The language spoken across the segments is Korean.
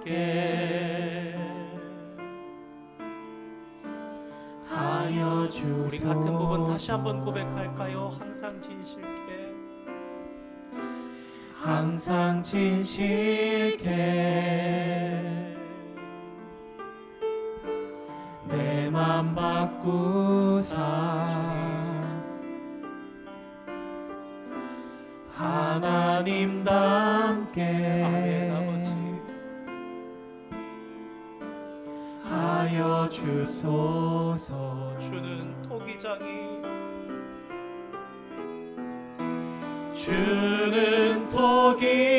하나님답게 하여 주소서. 우리 같은 부분 다시 한번 고백할까요? 항상 진실케, 항상 진실케 내 맘 바꾸사 하나님답게 아멘. 아버지 하여 주소서. 주는 토기장이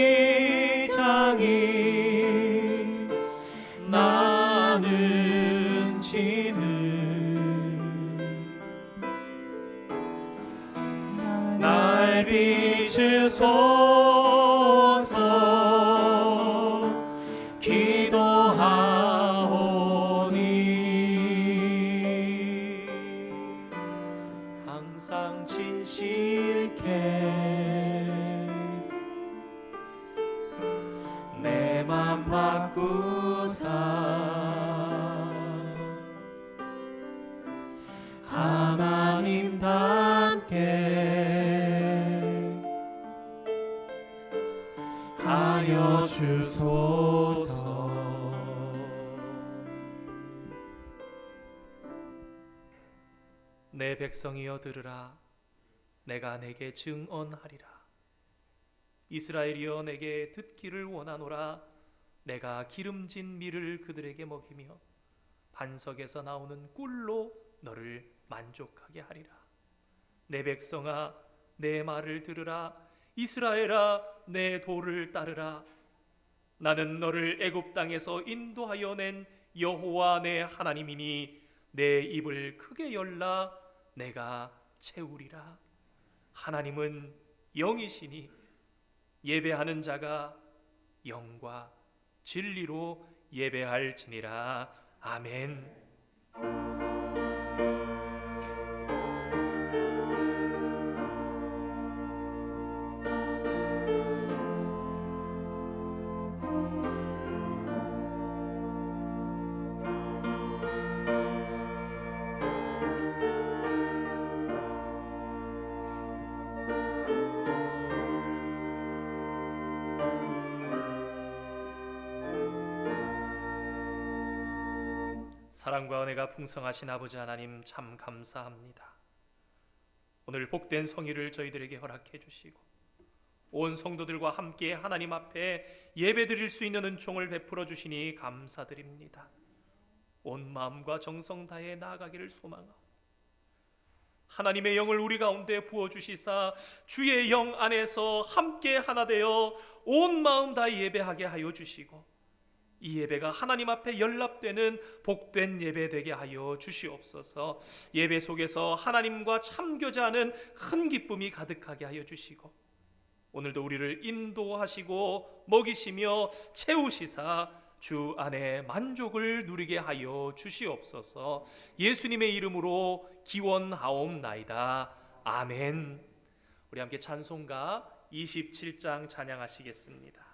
나는 지는 날 비추소서. 기도하오니 항상 진실케 내 맘 바꾸사 하나님답게 하여 주소서. 내 백성이여 들으라. 내가 내게 증언하리라. 이스라엘이여 내게 듣기를 원하노라. 내가 기름진 밀을 그들에게 먹이며 반석에서 나오는 꿀로 너를 만족하게 하리라. 내 백성아 내 말을 들으라. 이스라엘아 내 도를 따르라. 나는 너를 애굽 땅에서 인도하여 낸 여호와 내 하나님이니 내 입을 크게 열라 내가 채우리라. 하나님은 영이시니 예배하는 자가 영과 진리로 예배할지니라. 아멘. 사랑과 은혜가 풍성하신 아버지 하나님 참 감사합니다. 오늘 복된 성의를 저희들에게 허락해 주시고 온 성도들과 함께 하나님 앞에 예배드릴 수 있는 은총을 베풀어 주시니 감사드립니다. 온 마음과 정성 다해 나아가기를 소망하오. 하나님의 영을 우리 가운데 부어주시사 주의 영 안에서 함께 하나 되어 온 마음 다해 예배하게 하여 주시고 이 예배가 하나님 앞에 연락되는 복된 예배 되게 하여 주시옵소서. 예배 속에서 하나님과 참교제하는 큰 기쁨이 가득하게 하여 주시고 오늘도 우리를 인도하시고 먹이시며 채우시사 주 안에 만족을 누리게 하여 주시옵소서. 예수님의 이름으로 기원하옵나이다. 아멘. 우리 함께 찬송가 27장 찬양하시겠습니다.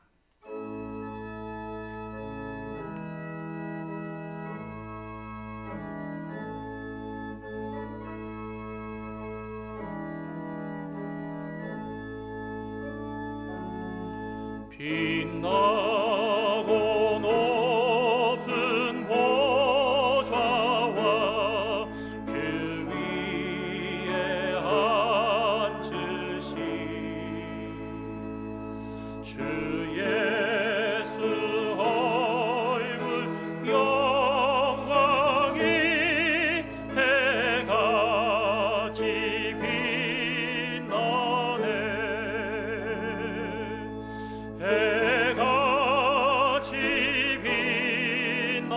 빛나고 높은 보좌와 그 위에 앉으신 주 예수 얼굴 영광이 해같이 빛나네. 해같이 빛나네.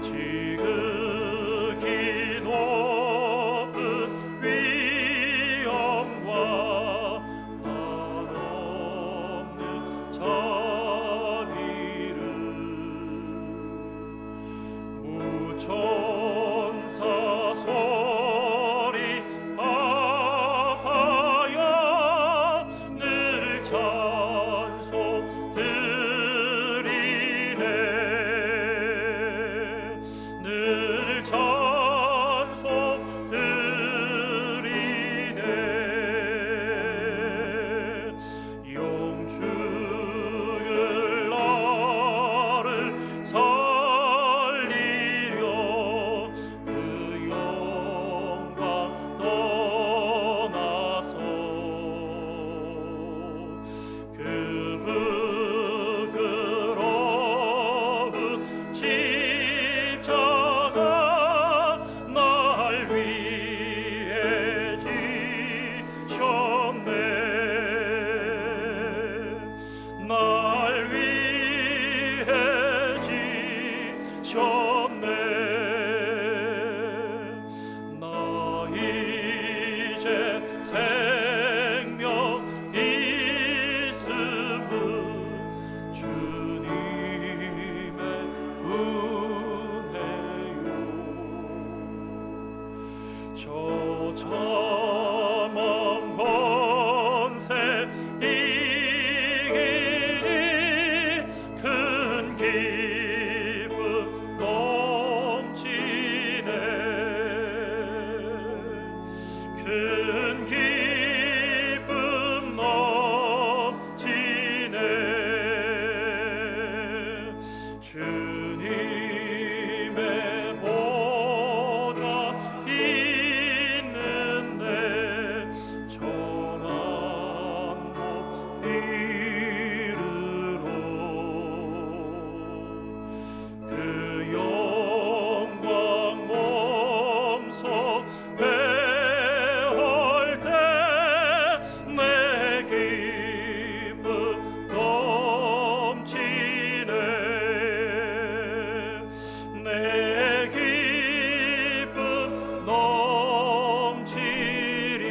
지극히 높은 위엄과 큰 기쁨 넘치네. 주님의 보좌 있는데 정한 복 이르러 그 영광 몸소 배울 때 내 기쁨 넘치네. 내 기쁨 넘치리.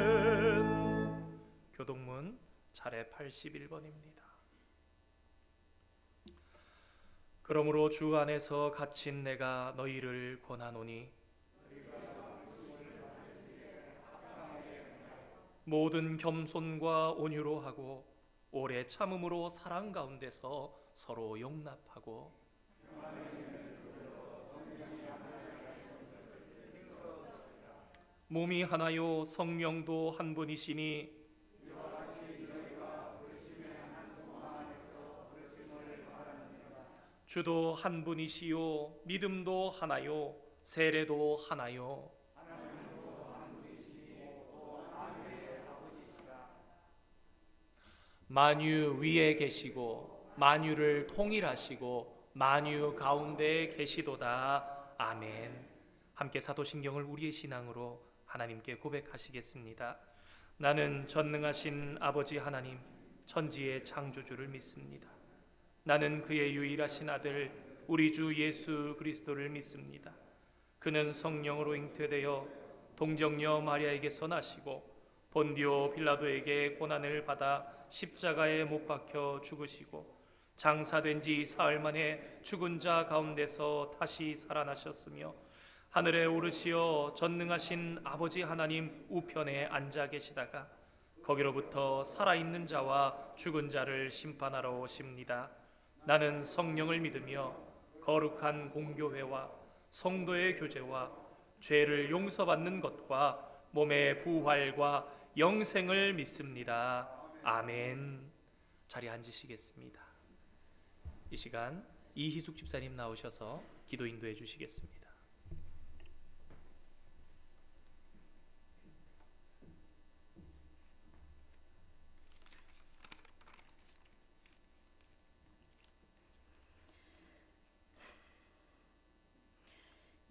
아멘. 교동문 차례 81번입니다. 그러므로 주 안에서 갇힌 내가 너희를 권하노니 모든 겸손과 온유로 하고 오래 참음으로 사랑 가운데서 서로 용납하고 몸이 하나요 성령도 한 분이시니 주도 한 분이시요 믿음도 하나요 세례도 하나요 만유 위에 계시고 만유를 통일하시고 만유 가운데 계시도다. 아멘. 함께 사도신경을 우리의 신앙으로 하나님께 고백하시겠습니다. 나는 전능하신 아버지 하나님 천지의 창조주를 믿습니다. 나는 그의 유일하신 아들 우리 주 예수 그리스도를 믿습니다. 그는 성령으로 잉태되어 동정녀 마리아에게서 나시고 본디오 빌라도에게 고난을 받아 십자가에 못 박혀 죽으시고 장사된 지 사흘 만에 죽은 자 가운데서 다시 살아나셨으며 하늘에 오르시어 전능하신 아버지 하나님 우편에 앉아 계시다가 거기로부터 살아있는 자와 죽은 자를 심판하러 오십니다. 나는 성령을 믿으며 거룩한 공교회와 성도의 교제와 죄를 용서받는 것과 몸의 부활과 영생을 믿습니다. 아멘. 자리에 앉으시겠습니다. 이 시간 이희숙 집사님 나오셔서 기도 인도해 주시겠습니다.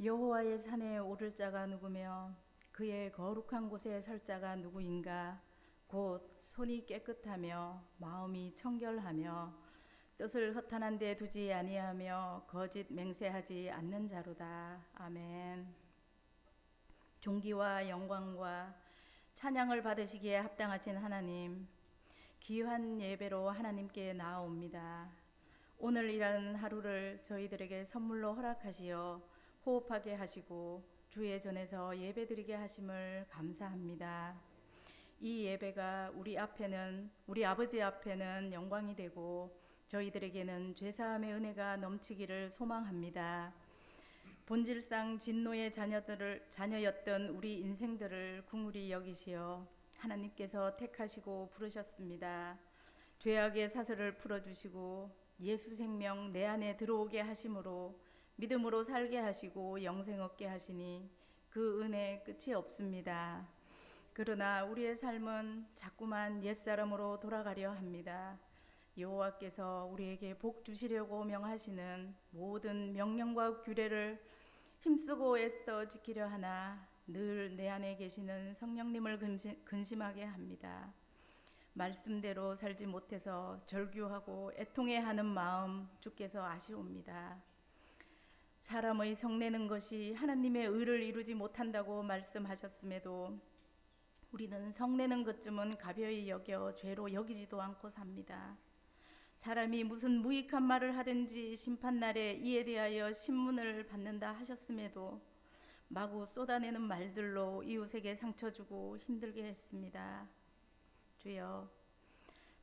여호와의 산에 오를 자가 누구며 그의 거룩한 곳에 설 자가 누구인가? 곧 손이 깨끗하며 마음이 청결하며 뜻을 허탄한 데 두지 아니하며 거짓 맹세하지 않는 자로다. 아멘. 존귀와 영광과 찬양을 받으시기에 합당하신 하나님, 귀한 예배로 하나님께 나아옵니다. 오늘이라는 하루를 저희들에게 선물로 허락하시어 호흡하게 하시고 주의 전에서 예배드리게 하심을 감사합니다. 이 예배가 우리 아버지 앞에는 영광이 되고 저희들에게는 죄사함의 은혜가 넘치기를 소망합니다. 본질상 진노의 자녀였던 우리 인생들을 긍휼히 여기시어 하나님께서 택하시고 부르셨습니다. 죄악의 사슬을 풀어주시고 예수 생명 내 안에 들어오게 하심으로 믿음으로 살게 하시고 영생 얻게 하시니 그 은혜 끝이 없습니다. 그러나 우리의 삶은 자꾸만 옛사람으로 돌아가려 합니다. 여호와께서 우리에게 복 주시려고 명하시는 모든 명령과 규례를 힘쓰고 애써 지키려 하나 늘 내 안에 계시는 성령님을 근심하게 합니다. 말씀대로 살지 못해서 절규하고 애통해하는 마음 주께서 아시옵니다. 사람의 성내는 것이 하나님의 의를 이루지 못한다고 말씀하셨음에도 우리는 성내는 것쯤은 가벼이 여겨 죄로 여기지도 않고 삽니다. 사람이 무슨 무익한 말을 하든지 심판날에 이에 대하여 신문을 받는다 하셨음에도 마구 쏟아내는 말들로 이웃에게 상처 주고 힘들게 했습니다. 주여,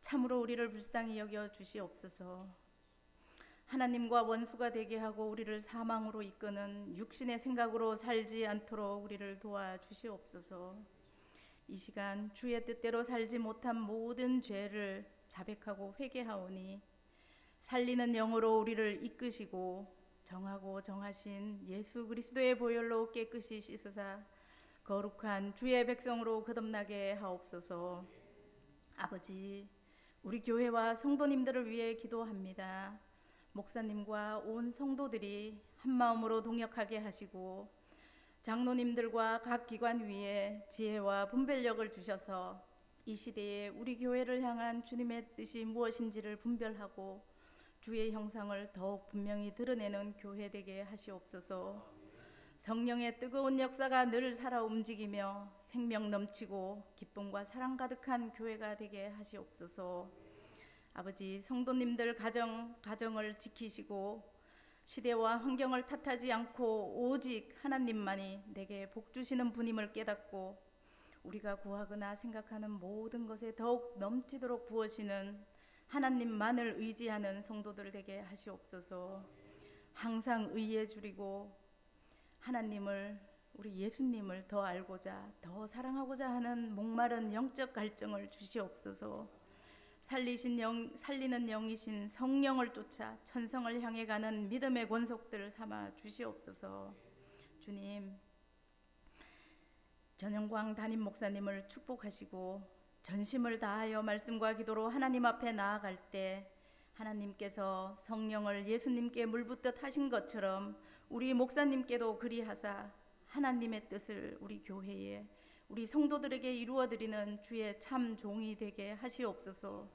참으로 우리를 불쌍히 여겨 주시옵소서. 하나님과 원수가 되게 하고 우리를 사망으로 이끄는 육신의 생각으로 살지 않도록 우리를 도와주시옵소서. 이 시간 주의 뜻대로 살지 못한 모든 죄를 자백하고 회개하오니 살리는 영으로 우리를 이끄시고 정하고 정하신 예수 그리스도의 보혈로 깨끗이 씻으사 거룩한 주의 백성으로 거듭나게 하옵소서. 아버지, 우리 교회와 성도님들을 위해 기도합니다. 목사님과 온 성도들이 한 마음으로 동역하게 하시고 장로님들과 각 기관 위에 지혜와 분별력을 주셔서 이 시대에 우리 교회를 향한 주님의 뜻이 무엇인지를 분별하고 주의 형상을 더욱 분명히 드러내는 교회 되게 하시옵소서. 성령의 뜨거운 역사가 늘 살아 움직이며 생명 넘치고 기쁨과 사랑 가득한 교회가 되게 하시옵소서. 아버지, 성도님들 가정을 지키시고 시대와 환경을 탓하지 않고 오직 하나님만이 내게 복 주시는 분임을 깨닫고 우리가 구하거나 생각하는 모든 것에 더욱 넘치도록 부어시는 하나님만을 의지하는 성도들 되게 하시옵소서. 항상 의에 줄이고 하나님을, 우리 예수님을 더 알고자 더 사랑하고자 하는 목마른 영적 갈증을 주시옵소서. 살리는 영이신 성령을 쫓아 천성을 향해 가는 믿음의 권속들 삼아 주시옵소서. 주님, 전영광 담임 목사님을 축복하시고 전심을 다하여 말씀과 기도로 하나님 앞에 나아갈 때 하나님께서 성령을 예수님께 물붓듯 하신 것처럼 우리 목사님께도 그리하사 하나님의 뜻을 우리 교회에 우리 성도들에게 이루어드리는 주의 참 종이 되게 하시옵소서.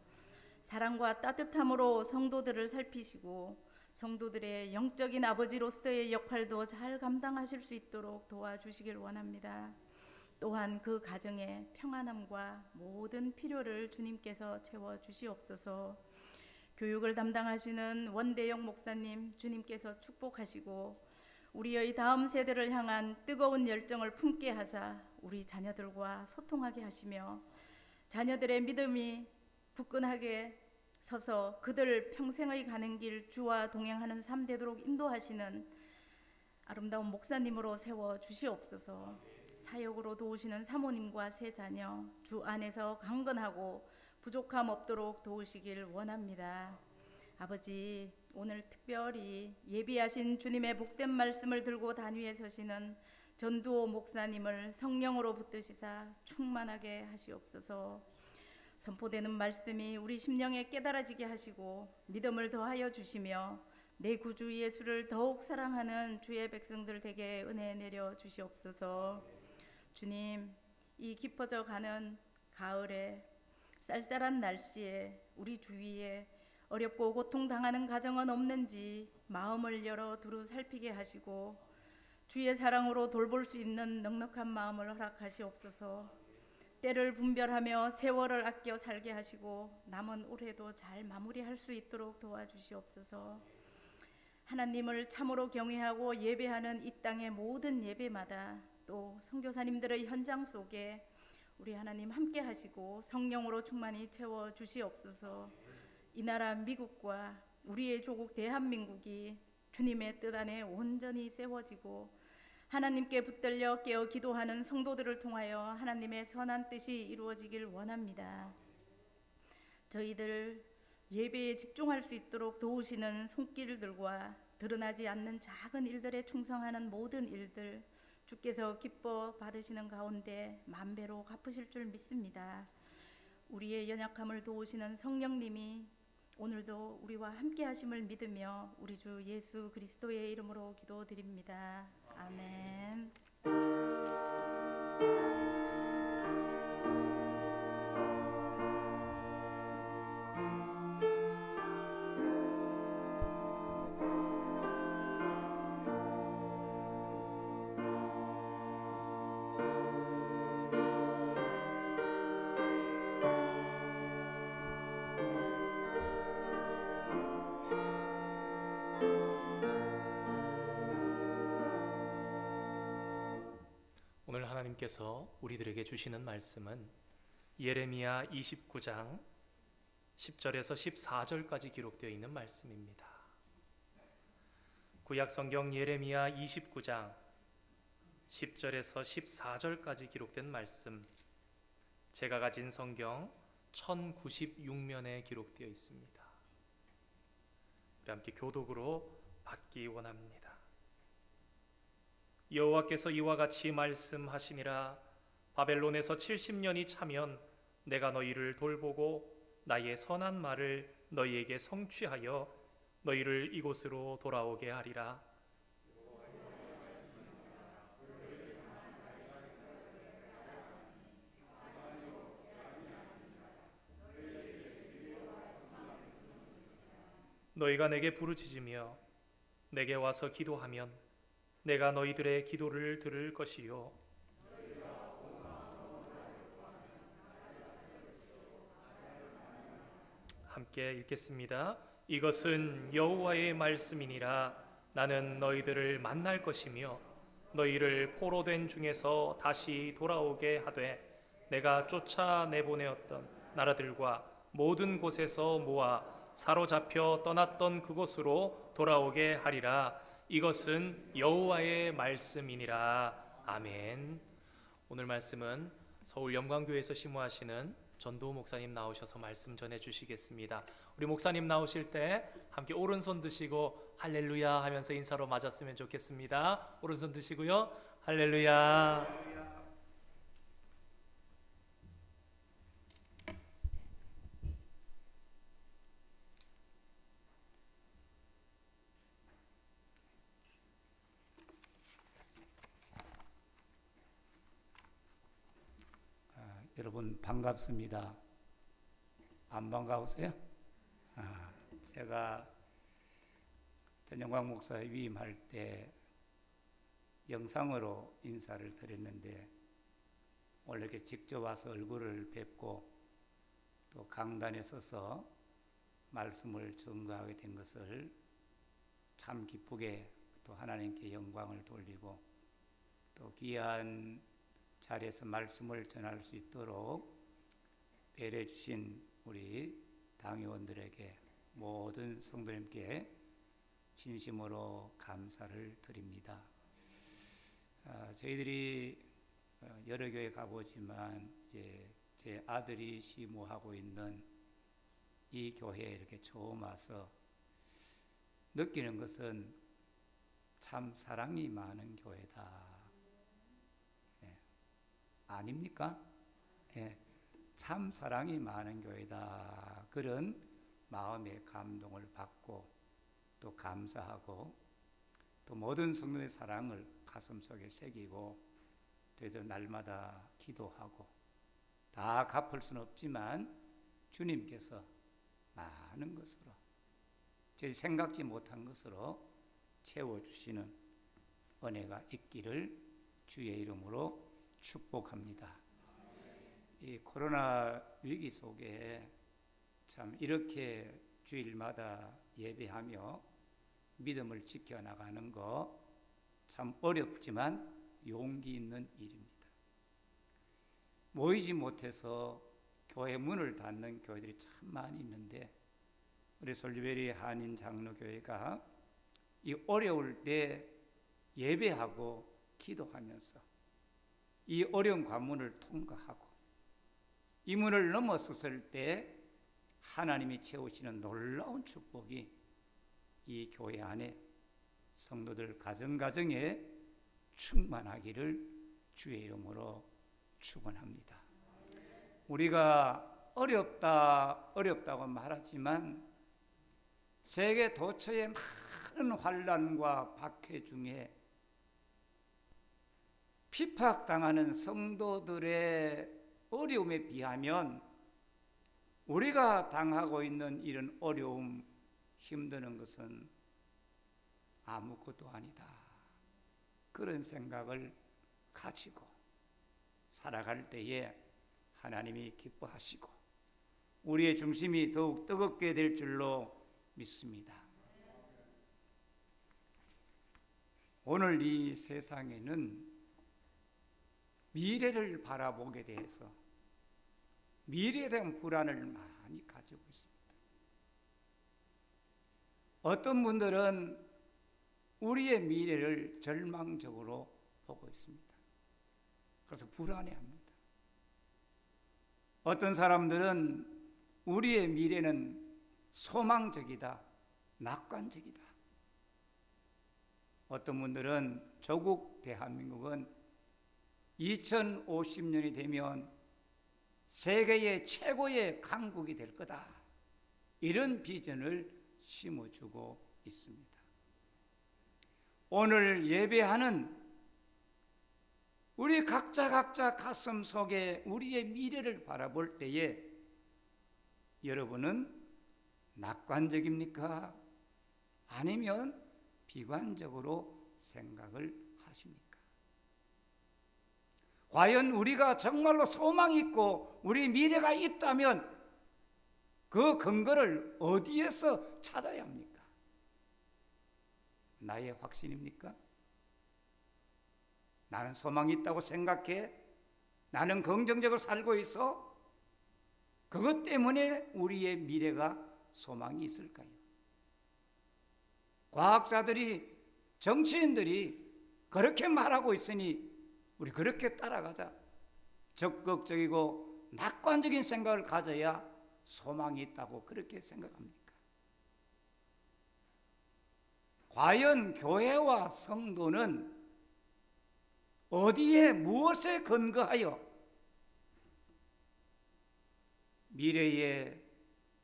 사랑과 따뜻함으로 성도들을 살피시고 성도들의 영적인 아버지로서의 역할도 잘 감당하실 수 있도록 도와주시길 원합니다. 또한 그 가정의 평안함과 모든 필요를 주님께서 채워주시옵소서. 교육을 담당하시는 원대영 목사님 주님께서 축복하시고 우리의 다음 세대를 향한 뜨거운 열정을 품게 하사 우리 자녀들과 소통하게 하시며 자녀들의 믿음이 굳건하게 서서 그들 평생의 가는 길 주와 동행하는 삶 되도록 인도하시는 아름다운 목사님으로 세워 주시옵소서. 사역으로 도우시는 사모님과 세 자녀 주 안에서 강건하고 부족함 없도록 도우시길 원합니다. 아버지, 오늘 특별히 예비하신 주님의 복된 말씀을 들고 단위에 서시는 전두호 목사님을 성령으로 붙드시사 충만하게 하시옵소서. 선포되는 말씀이 우리 심령에 깨달아지게 하시고 믿음을 더하여 주시며 내 구주 예수를 더욱 사랑하는 주의 백성들 되게 은혜 내려 주시옵소서. 주님, 이 깊어져 가는 가을에 쌀쌀한 날씨에 우리 주위에 어렵고 고통당하는 가정은 없는지 마음을 열어 두루 살피게 하시고 주의 사랑으로 돌볼 수 있는 넉넉한 마음을 허락하시옵소서. 때를 분별하며 세월을 아껴 살게 하시고 남은 올해도 잘 마무리할 수 있도록 도와주시옵소서. 하나님을 참으로 경외하고 예배하는 이 땅의 모든 예배마다 또 선교사님들의 현장 속에 우리 하나님 함께 하시고 성령으로 충만히 채워 주시옵소서. 이 나라 미국과 우리의 조국 대한민국이 주님의 뜻 안에 온전히 세워지고 하나님께 붙들려 깨어 기도하는 성도들을 통하여 하나님의 선한 뜻이 이루어지길 원합니다. 저희들 예배에 집중할 수 있도록 도우시는 손길들과 드러나지 않는 작은 일들에 충성하는 모든 일들 주께서 기뻐 받으시는 가운데 만배로 갚으실 줄 믿습니다. 우리의 연약함을 도우시는 성령님이 오늘도 우리와 함께 하심을 믿으며 우리 주 예수 그리스도의 이름으로 기도드립니다. 아멘. 오늘 하나님께서 우리들에게 주시는 말씀은 예레미야 29장 10절에서 14절까지 기록되어 있는 말씀입니다. 구약 성경 예레미야 29장 10절에서 14절까지 기록된 말씀, 제가 가진 성경 1096면에 기록되어 있습니다. 우리 함께 교독으로 받기 원합니다. 여호와께서 이와 같이 말씀하시니라. 바벨론에서 70년이 차면 내가 너희를 돌보고 나의 선한 말을 너희에게 성취하여 너희를 이곳으로 돌아오게 하리라. 너희가 내게 부르짖으며 내게 와서 기도하면 내가 너희들의 기도를 들을 것이요 함께 읽겠습니다. 이것은 여호와의 말씀이니라. 나는 너희들을 만날 것이며 너희를 포로된 중에서 다시 돌아오게 하되 내가 쫓아내보내었던 나라들과 모든 곳에서 모아 사로잡혀 떠났던 그곳으로 돌아오게 하리라. 이것은 여호와의 말씀이니라. 아멘. 오늘 말씀은 서울 영광교회에서 심호하시는 전도 목사님 나오셔서 말씀 전해 주시겠습니다. 우리 목사님 나오실 때 함께 오른손 드시고 할렐루야 하면서 인사로 맞았으면 좋겠습니다. 오른손 드시고요. 할렐루야. 여러분 반갑습니다. 안 반가우세요? 제가 전영광 목사 위임할 때 영상으로 인사를 드렸는데 원래 이렇게 직접 와서 얼굴을 뵙고 또 강단에 서서 말씀을 전가하게 된 것을 참 기쁘게 또 하나님께 영광을 돌리고 또 귀한 자리에서 말씀을 전할 수 있도록 배려해 주신 우리 당회원들에게 모든 성도님께 진심으로 감사를 드립니다. 저희들이 여러 교회 가보지만 이제 제 아들이 시무하고 있는 이 교회에 이렇게 처음 와서 느끼는 것은 참 사랑이 많은 교회다. 아닙니까? 참 사랑이 많은 교회다. 그런 마음의 감동을 받고 또 감사하고 또 모든 성도의 사랑을 가슴속에 새기고 저희도 날마다 기도하고 다 갚을 수는 없지만 주님께서 많은 것으로 저희 생각지 못한 것으로 채워주시는 은혜가 있기를 주의 이름으로 축복합니다. 이 코로나 위기 속에 참 이렇게 주일마다 예배하며 믿음을 지켜나가는 거 참 어렵지만 용기 있는 일입니다. 모이지 못해서 교회 문을 닫는 교회들이 참 많이 있는데 우리 솔즈베리 한인 장로교회가 이 어려울 때 예배하고 기도하면서 이 어려운 관문을 통과하고 이 문을 넘어섰을 때 하나님이 채우시는 놀라운 축복이 이 교회 안에 성도들 가정가정에 충만하기를 주의 이름으로 축원합니다. 우리가 어렵다고 말하지만 세계 도처의 많은 환난과 박해 중에 핍박당하는 성도들의 어려움에 비하면 우리가 당하고 있는 이런 어려움, 힘드는 것은 아무것도 아니다. 그런 생각을 가지고 살아갈 때에 하나님이 기뻐하시고 우리의 중심이 더욱 뜨겁게 될 줄로 믿습니다. 오늘 이 세상에는 미래를 바라보게 돼서 미래에 대한 불안을 많이 가지고 있습니다. 어떤 분들은 우리의 미래를 절망적으로 보고 있습니다. 그래서 불안해합니다. 어떤 사람들은 우리의 미래는 소망적이다, 낙관적이다. 어떤 분들은 조국 대한민국은 2050년이 되면 세계의 최고의 강국이 될 거다, 이런 비전을 심어주고 있습니다. 오늘 예배하는 우리 각자 가슴 속에 우리의 미래를 바라볼 때에 여러분은 낙관적입니까? 아니면 비관적으로 생각을 하십니까? 과연 우리가 정말로 소망이 있고 우리 미래가 있다면 그 근거를 어디에서 찾아야 합니까? 나의 확신입니까? 나는 소망이 있다고 생각해? 나는 긍정적으로 살고 있어? 그것 때문에 우리의 미래가 소망이 있을까요? 과학자들이, 정치인들이 그렇게 말하고 있으니 우리 그렇게 따라가자. 적극적이고 낙관적인 생각을 가져야 소망이 있다고 그렇게 생각합니까? 과연 교회와 성도는 어디에, 무엇에 근거하여 미래의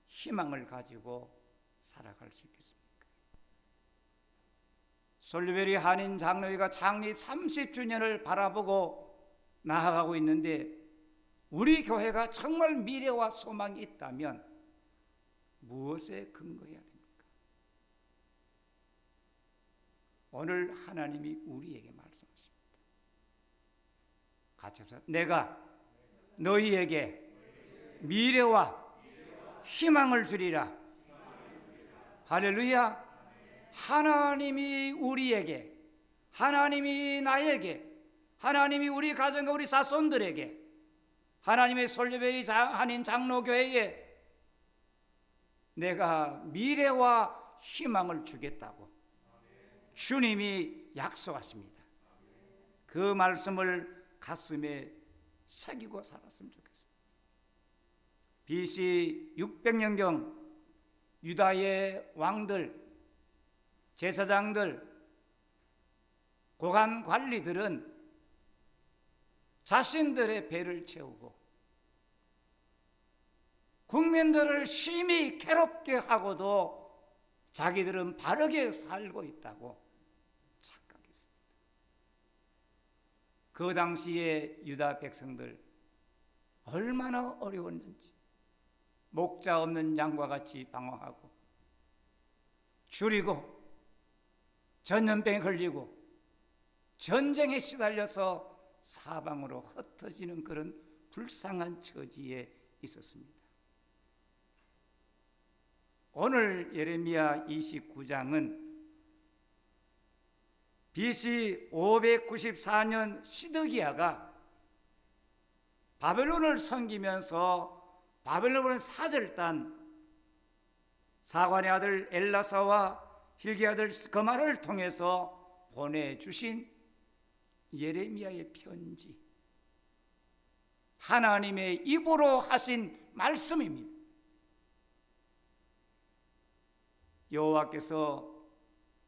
희망을 가지고 살아갈 수 있겠습니까? 솔리베리 한인 장로회가 창립 30주년을 바라보고 나아가고 있는데, 우리 교회가 정말 미래와 소망이 있다면 무엇에 근거해야 됩니까? 오늘 하나님이 우리에게 말씀하십니다. 같이 합시다. 내가 너희에게 미래와 희망을 주리라. 할렐루야. 하나님이 우리에게, 하나님이 나에게, 하나님이 우리 가정과 우리 자손들에게, 하나님의 솔리베리 한인 장로교회에 내가 미래와 희망을 주겠다고 주님이 약속하십니다. 그 말씀을 가슴에 새기고 살았으면 좋겠습니다. BC 600년경 유다의 왕들, 제사장들, 고관 관리들은 자신들의 배를 채우고 국민들을 심히 괴롭게 하고도 자기들은 바르게 살고 있다고 착각했습니다. 그 당시에 유다 백성들 얼마나 어려웠는지, 목자 없는 양과 같이 방황하고 줄이고 전염병에 걸리고 전쟁에 시달려서 사방으로 흩어지는 그런 불쌍한 처지에 있었습니다. 오늘 예레미야 29장은 BC 594년 시드기야가 바벨론을 섬기면서 바벨론을 사절단 사관의 아들 엘라사와 hil기야 아들 스거마를 통해서 보내주신 예레미야의 편지, 하나님의 입으로 하신 말씀입니다. 여호와께서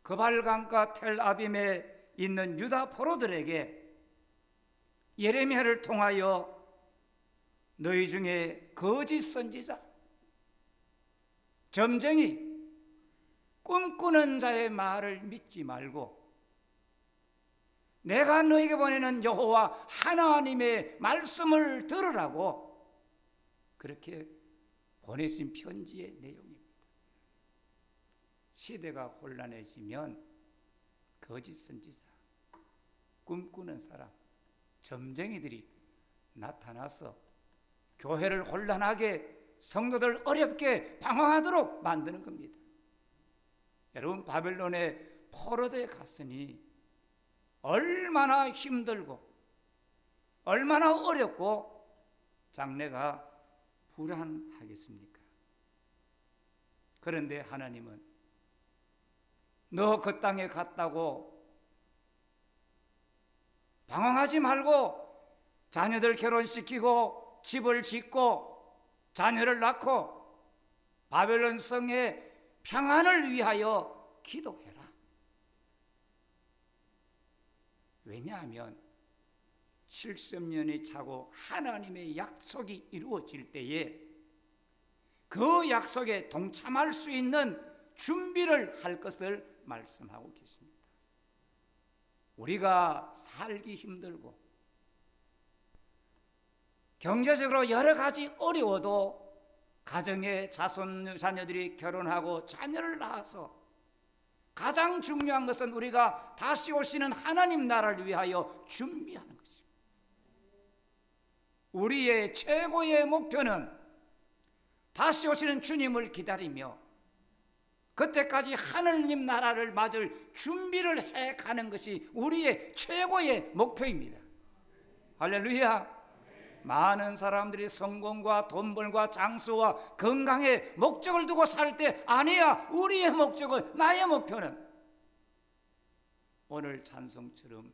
그발강가 텔아빔에 있는 유다 포로들에게 예레미야를 통하여 너희 중에 거짓 선지자, 점쟁이, 꿈꾸는 자의 말을 믿지 말고 내가 너에게 보내는 여호와 하나님의 말씀을 들으라고 그렇게 보내신 편지의 내용입니다. 시대가 혼란해지면 거짓 선지자, 꿈꾸는 사람, 점쟁이들이 나타나서 교회를 혼란하게, 성도들 어렵게 방황하도록 만드는 겁니다. 여러분, 바벨론의 포로대에 갔으니 얼마나 힘들고 얼마나 어렵고 장래가 불안하겠습니까? 그런데 하나님은 너 그 땅에 갔다고 방황하지 말고 자녀들 결혼시키고 집을 짓고 자녀를 낳고 바벨론 성의 평안을 위하여 기도해라. 왜냐하면 70년이 차고 하나님의 약속이 이루어질 때에 그 약속에 동참할 수 있는 준비를 할 것을 말씀하고 계십니다. 우리가 살기 힘들고 경제적으로 여러 가지 어려워도 가정의 자녀들이 결혼하고 자녀를 낳아서 가장 중요한 것은 우리가 다시 오시는 하나님 나라를 위하여 준비하는 것입니다. 우리의 최고의 목표는 다시 오시는 주님을 기다리며 그때까지 하느님 나라를 맞을 준비를 해가는 것이 우리의 최고의 목표입니다. 할렐루야. 많은 사람들이 성공과 돈 벌과 장수와 건강에 목적을 두고 살 때 아니야, 우리의 목적은, 나의 목표는 오늘 찬송처럼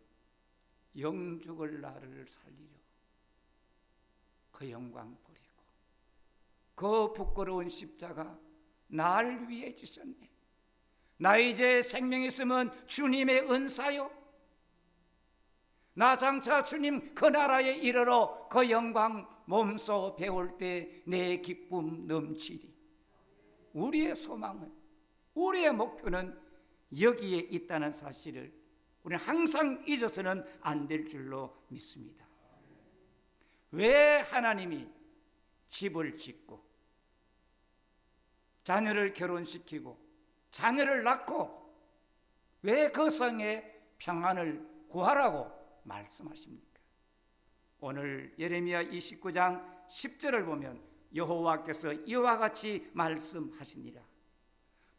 영죽을 나를 살리려 그 영광 버리고 그 부끄러운 십자가 날 위해 지셨네. 나 이제 생명이 있으면 주님의 은사요, 나 장차 주님 그 나라에 이르러 그 영광 몸소 배울 때 내 기쁨 넘치리. 우리의 소망은, 우리의 목표는 여기에 있다는 사실을 우리는 항상 잊어서는 안 될 줄로 믿습니다. 왜 하나님이 집을 짓고 자녀를 결혼시키고 자녀를 낳고 왜 그 성에 평안을 구하라고 말씀하십니까? 오늘 예레미야 29장 10절을 보면 여호와께서 이와 같이 말씀하시니라.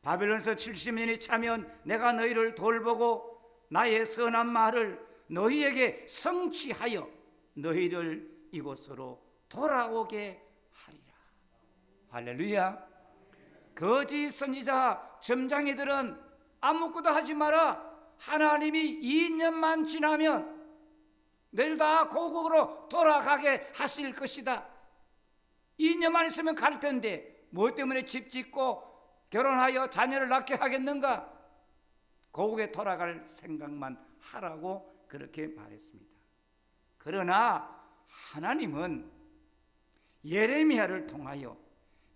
바벨론에서 70년이 차면 내가 너희를 돌보고 나의 선한 말을 너희에게 성취하여 너희를 이곳으로 돌아오게 하리라. 할렐루야. 거짓 선지자 점장이들은 아무것도 하지 마라, 하나님이 2년만 지나면 너희들 다 고국으로 돌아가게 하실 것이다, 2년만 있으면 갈 텐데 뭐 때문에 집 짓고 결혼하여 자녀를 낳게 하겠는가? 고국에 돌아갈 생각만 하라고 그렇게 말했습니다. 그러나 하나님은 예레미야를 통하여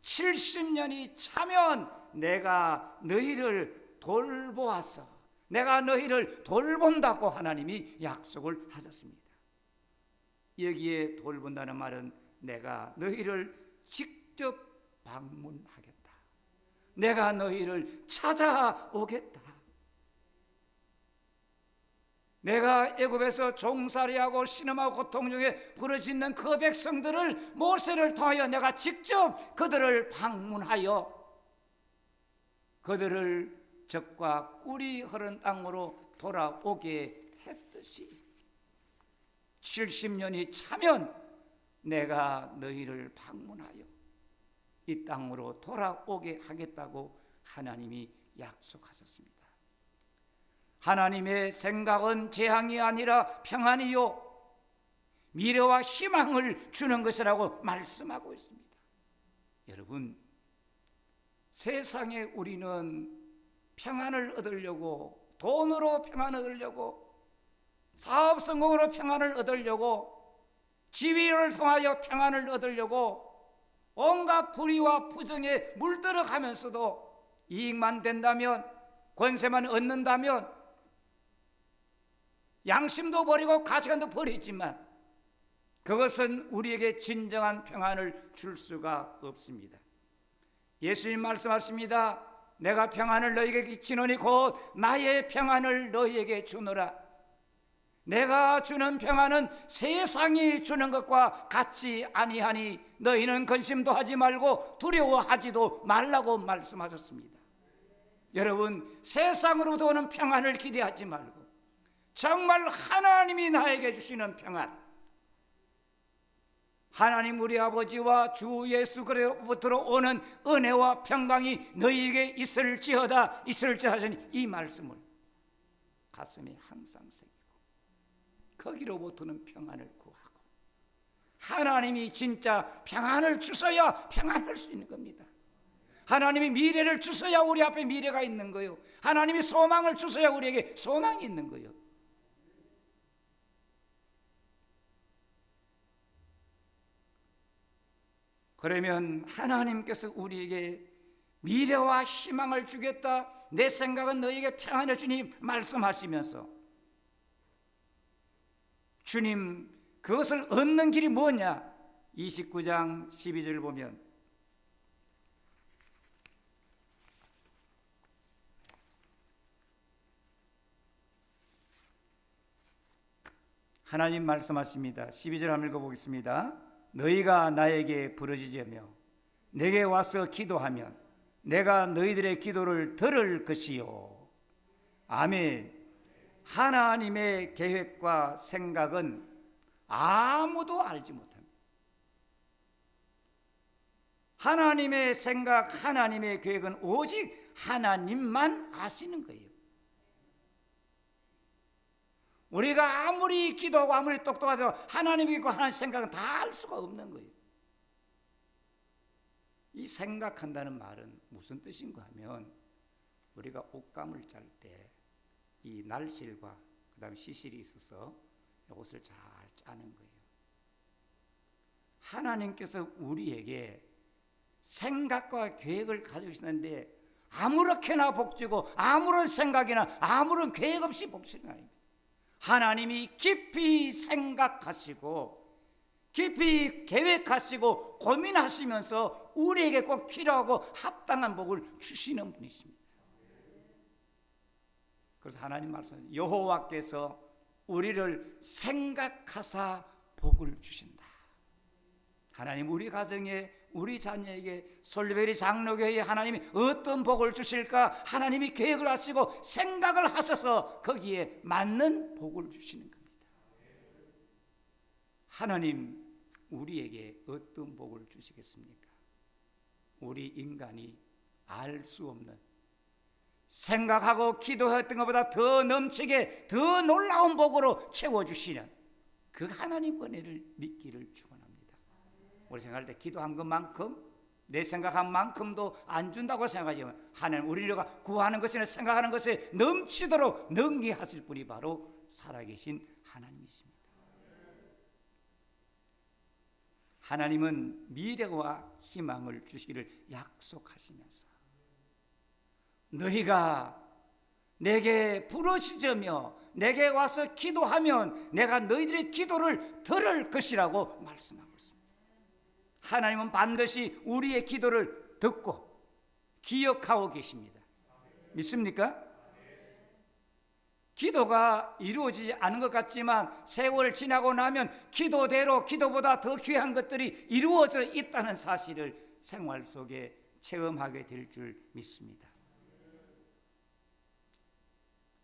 70년이 차면 내가 너희를 돌보아서 내가 너희를 돌본다고 하나님이 약속을 하셨습니다. 여기에 돌본다는 말은 내가 너희를 직접 방문하겠다, 내가 너희를 찾아오겠다. 내가 애굽에서 종살이하고 신음하고 고통 중에 부르짖는 그 백성들을 모세를 통하여 내가 직접 그들을 방문하여 그들을 적과 꿀이 흐른 땅으로 돌아오게 했듯이 70년이 차면 내가 너희를 방문하여 이 땅으로 돌아오게 하겠다고 하나님이 약속하셨습니다. 하나님의 생각은 재앙이 아니라 평안이요 미래와 희망을 주는 것이라고 말씀하고 있습니다. 여러분, 세상에 우리는 평안을 얻으려고, 돈으로 평안을 얻으려고, 사업 성공으로 평안을 얻으려고, 지위를 통하여 평안을 얻으려고 온갖 불의와 부정에 물들어가면서도 이익만 된다면, 권세만 얻는다면, 양심도 버리고 가치관도 버리지만 그것은 우리에게 진정한 평안을 줄 수가 없습니다. 예수님 말씀하십니다. 내가 평안을 너희에게 주노니 곧 나의 평안을 너희에게 주노라. 내가 주는 평안은 세상이 주는 것과 같지 아니하니 너희는 근심도 하지 말고 두려워하지도 말라고 말씀하셨습니다. 여러분, 세상으로부터 오는 평안을 기대하지 말고 정말 하나님이 나에게 주시는 평안, 하나님 우리 아버지와 주 예수 그리스도로부터 오는 은혜와 평강이 너희에게 있을지어다 하시니 이 말씀을 가슴에 항상 새기고 거기로부터는 평안을 구하고 하나님이 진짜 평안을 주셔야 평안할 수 있는 겁니다. 하나님이 미래를 주셔야 우리 앞에 미래가 있는 거예요. 하나님이 소망을 주셔야 우리에게 소망이 있는 거예요. 그러면 하나님께서 우리에게 미래와 희망을 주겠다, 내 생각은 너에게 평안을 주님 말씀하시면서 주님 그것을 얻는 길이 뭐냐? 29장 12절을 보면 하나님 말씀하십니다. 12절 한번 읽어보겠습니다. 너희가 나에게 부르짖으며 내게 와서 기도하면 내가 너희들의 기도를 들을 것이요. 아멘. 하나님의 계획과 생각은 아무도 알지 못합니다. 하나님의 생각, 하나님의 계획은 오직 하나님만 아시는 거예요. 우리가 아무리 기도하고 아무리 똑똑하도 하나님이 있고 하나님 생각은 다 알 수가 없는 거예요. 이 생각한다는 말은 무슨 뜻인가 하면 우리가 옷감을 짤 때 이 날실과 그 다음에 시실이 있어서 옷을 잘 짜는 거예요. 하나님께서 우리에게 생각과 계획을 가지시는데 아무렇게나 복주고 아무런 생각이나 아무런 계획 없이 복주는 아닙니다. 하나님이 깊이 생각하시고 깊이 계획하시고 고민하시면서 우리에게 꼭 필요하고 합당한 복을 주시는 분이십니다. 그래서 하나님 말씀 여호와께서 우리를 생각하사 복을 주신다. 하나님 우리 가정에 우리 자녀에게 솔베리 장로교회에 하나님이 어떤 복을 주실까 하나님이 계획을 하시고 생각을 하셔서 거기에 맞는 복을 주시는 겁니다. 하나님 우리에게 어떤 복을 주시겠습니까? 우리 인간이 알 수 없는 생각하고 기도했던 것보다 더 넘치게 더 놀라운 복으로 채워주시는 그 하나님 은혜를 믿기를 축원합니다. 우리 생각할 때 기도한 것만큼 내 생각한 만큼도 안 준다고 생각하지만 하나님 우리가 구하는 것이나 생각하는 것에 넘치도록 능히하실 분이 바로 살아계신 하나님이십니다. 하나님은 미래와 희망을 주시기를 약속하시면서 너희가 내게 부르짖으며 내게 와서 기도하면 내가 너희들의 기도를 들을 것이라고 말씀하고 있습니다. 하나님은 반드시 우리의 기도를 듣고 기억하고 계십니다. 믿습니까? 기도가 이루어지지 않은 것 같지만 세월 지나고 나면 기도대로 기도보다 더 귀한 것들이 이루어져 있다는 사실을 생활 속에 체험하게 될 줄 믿습니다.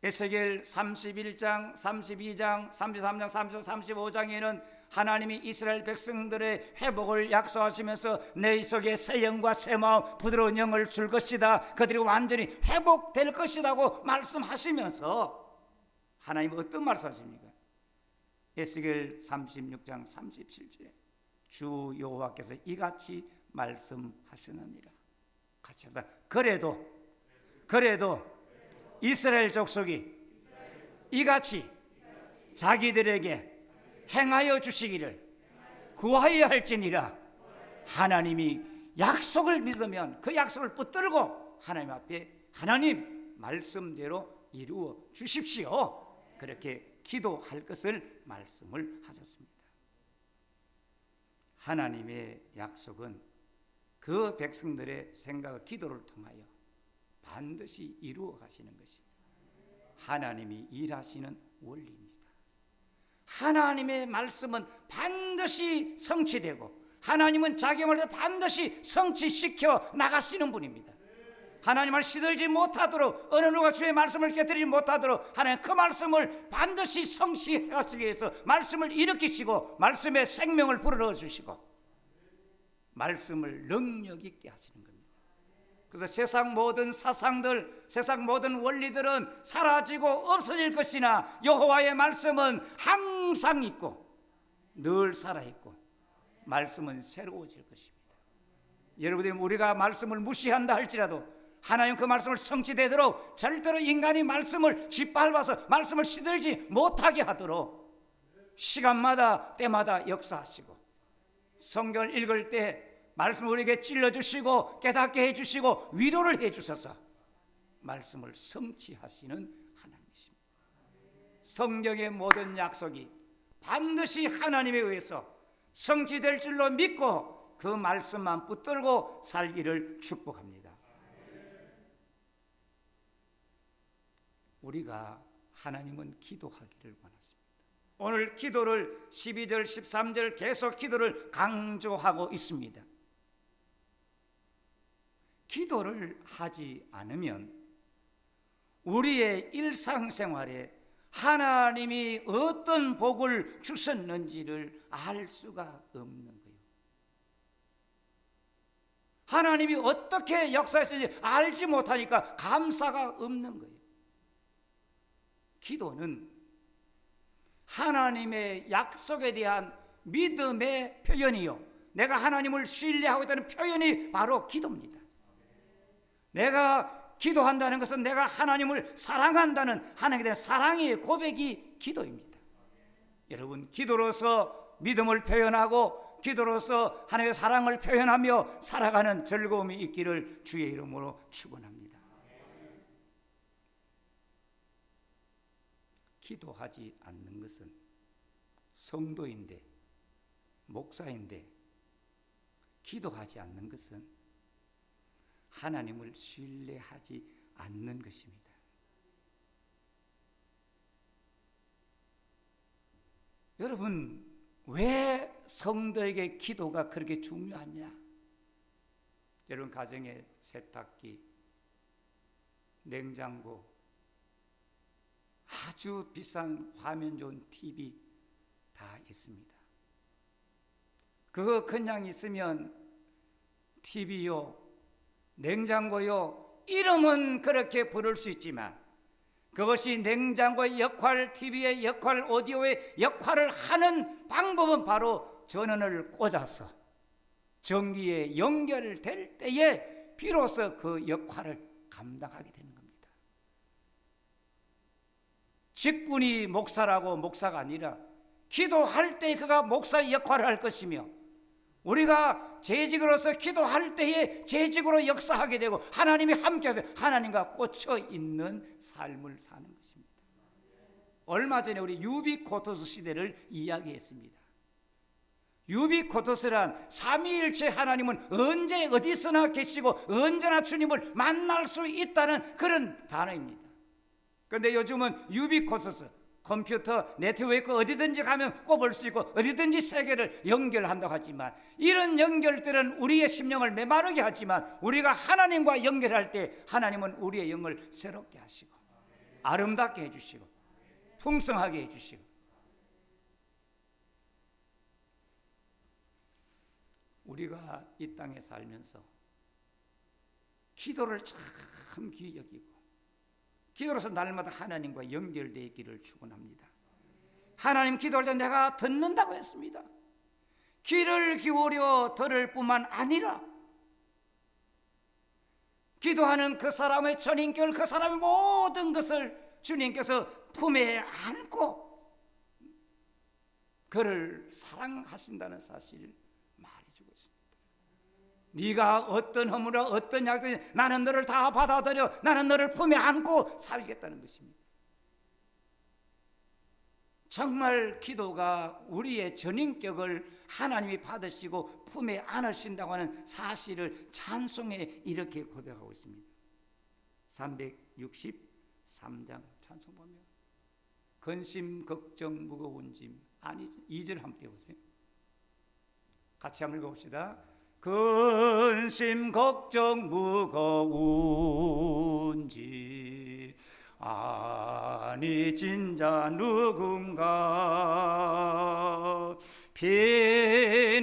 에스겔 31장, 32장, 33장, 34장, 35장에는 하나님이 이스라엘 백성들의 회복을 약속하시면서 내 속에 새 영과 새 마음 부드러운 영을 줄 것이다. 그들이 완전히 회복될 것이라고 말씀하시면서 하나님은 어떤 말씀하십니까? 에스겔 36장 37절에 주 여호와께서 이같이 말씀하시느니라. 같이 합니다. 그래도 이스라엘 족속이 이같이 자기들에게 행하여 주시기를 구하여야 할지니라. 하나님이 약속을 믿으면 그 약속을 붙들고 하나님 앞에 하나님 말씀대로 이루어 주십시오. 그렇게 기도할 것을 말씀을 하셨습니다. 하나님의 약속은 그 백성들의 생각을 기도를 통하여 반드시 이루어 가시는 것이 하나님이 일하시는 원리입니다. 하나님의 말씀은 반드시 성취되고 하나님은 자기 말을 반드시 성취시켜 나가시는 분입니다. 하나님을 시들지 못하도록, 어느 누가 주의 말씀을 깨뜨리지 못하도록 하나님 그 말씀을 반드시 성취하시기 위해서 말씀을 일으키시고 말씀의 생명을 불어넣어 주시고 말씀을 능력 있게 하시는 겁니다. 그래서 세상 모든 사상들, 세상 모든 원리들은 사라지고 없어질 것이나 여호와의 말씀은 항상 있고 늘 살아있고 말씀은 새로워질 것입니다. 여러분들이 우리가 말씀을 무시한다 할지라도 하나님 그 말씀을 성취되도록 절대로 인간이 말씀을 짓밟아서 말씀을 시들지 못하게 하도록 시간마다 때마다 역사하시고 성경을 읽을 때 말씀을 우리에게 찔러주시고 깨닫게 해주시고 위로를 해주셔서 말씀을 성취하시는 하나님이십니다. 성경의 모든 약속이 반드시 하나님에 의해서 성취될 줄로 믿고 그 말씀만 붙들고 살기를 축복합니다. 우리가 하나님은 기도하기를 원하십니다. 오늘 기도를 12절 13절 계속 기도를 강조하고 있습니다. 기도를 하지 않으면 우리의 일상생활에 하나님이 어떤 복을 주셨는지를 알 수가 없는 거예요. 하나님이 어떻게 역사하시는지 알지 못하니까 감사가 없는 거예요. 기도는 하나님의 약속에 대한 믿음의 표현이요, 내가 하나님을 신뢰하고 있다는 표현이 바로 기도입니다. 내가 기도한다는 것은 내가 하나님을 사랑한다는 하나님에 대한 사랑의 고백이 기도입니다. 여러분, 기도로서 믿음을 표현하고 기도로서 하나님의 사랑을 표현하며 살아가는 즐거움이 있기를 주의 이름으로 축원합니다. 기도하지 않는 것은 성도인데, 목사인데 기도하지 않는 것은 하나님을 신뢰하지 않는 것입니다. 여러분, 왜 성도에게 기도가 그렇게 중요하냐? 여러분, 가정에 세탁기, 냉장고, 아주 비싼 화면 좋은 TV 다 있습니다. 그거 그냥 있으면 TV요, 냉장고요, 이름은 그렇게 부를 수 있지만 그것이 냉장고의 역할, TV의 역할, 오디오의 역할을 하는 방법은 바로 전원을 꽂아서 전기에 연결될 때에 비로소 그 역할을 감당하게 되는 겁니다. 직분이 목사라고 목사가 아니라 기도할 때 그가 목사의 역할을 할 것이며, 우리가 재직으로서 기도할 때에 재직으로 역사하게 되고 하나님이 함께해서 하나님과 꽂혀 있는 삶을 사는 것입니다. 얼마 전에 우리 유비코토스 시대를 이야기했습니다. 유비코토스란 삼위일체 하나님은 언제 어디서나 계시고 언제나 주님을 만날 수 있다는 그런 단어입니다. 그런데 요즘은 유비코토스, 컴퓨터, 네트워크 어디든지 가면 꼽을 수 있고 어디든지 세계를 연결한다고 하지만, 이런 연결들은 우리의 심령을 메마르게 하지만 우리가 하나님과 연결할 때 하나님은 우리의 영을 새롭게 하시고 아름답게 해주시고 풍성하게 해주시고, 우리가 이 땅에 살면서 기도를 참 귀히 여기고 기도로서 날마다 하나님과 연결되어 있기를 축원합니다. 하나님 기도할 때 내가 듣는다고 했습니다. 귀를 기울여 들을 뿐만 아니라 기도하는 그 사람의 전인격을, 그 사람의 모든 것을 주님께서 품에 안고 그를 사랑하신다는 사실을 말해주고 있습니다. 네가 어떤 허물이나 어떤 약든지 나는 너를 다 받아들여, 나는 너를 품에 안고 살겠다는 것입니다. 정말 기도가 우리의 전인격을 하나님이 받으시고 품에 안으신다고 하는 사실을 찬송에 이렇게 고백하고 있습니다. 363장 찬송 보면 근심 걱정 무거운 짐, 아니 2절 한번 띄워보세요. 같이 한번 읽어봅시다. 근심 걱정 무거운지 아니 진짜 누군가 피난처는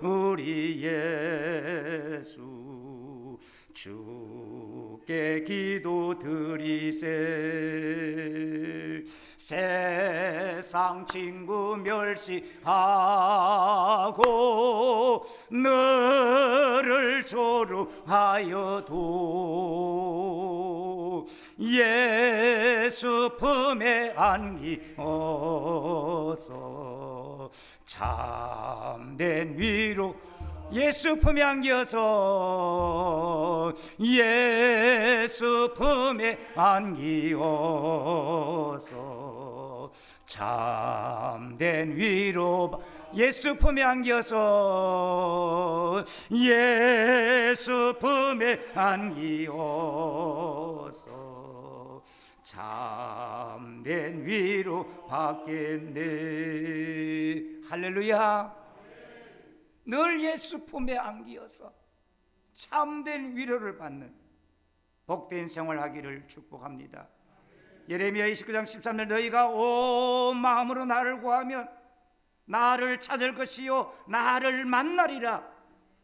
우리 예수 주께 기도드리세 세상 친구 멸시하고 너를 조롱하여도 예수 품에 안기어서 참된 위로 예수 품에 안기어서 예수 품에 안기어서 참된 위로 예수 품에 안기어서 예수 품에 안기어서 참된 위로 받겠네. 할렐루야. 늘 예수 품에 안기어서 참된 위로를 받는 복된 생활하기를 축복합니다. 예레미야 29장 13절 너희가 온 마음으로 나를 구하면 나를 찾을 것이요 나를 만나리라.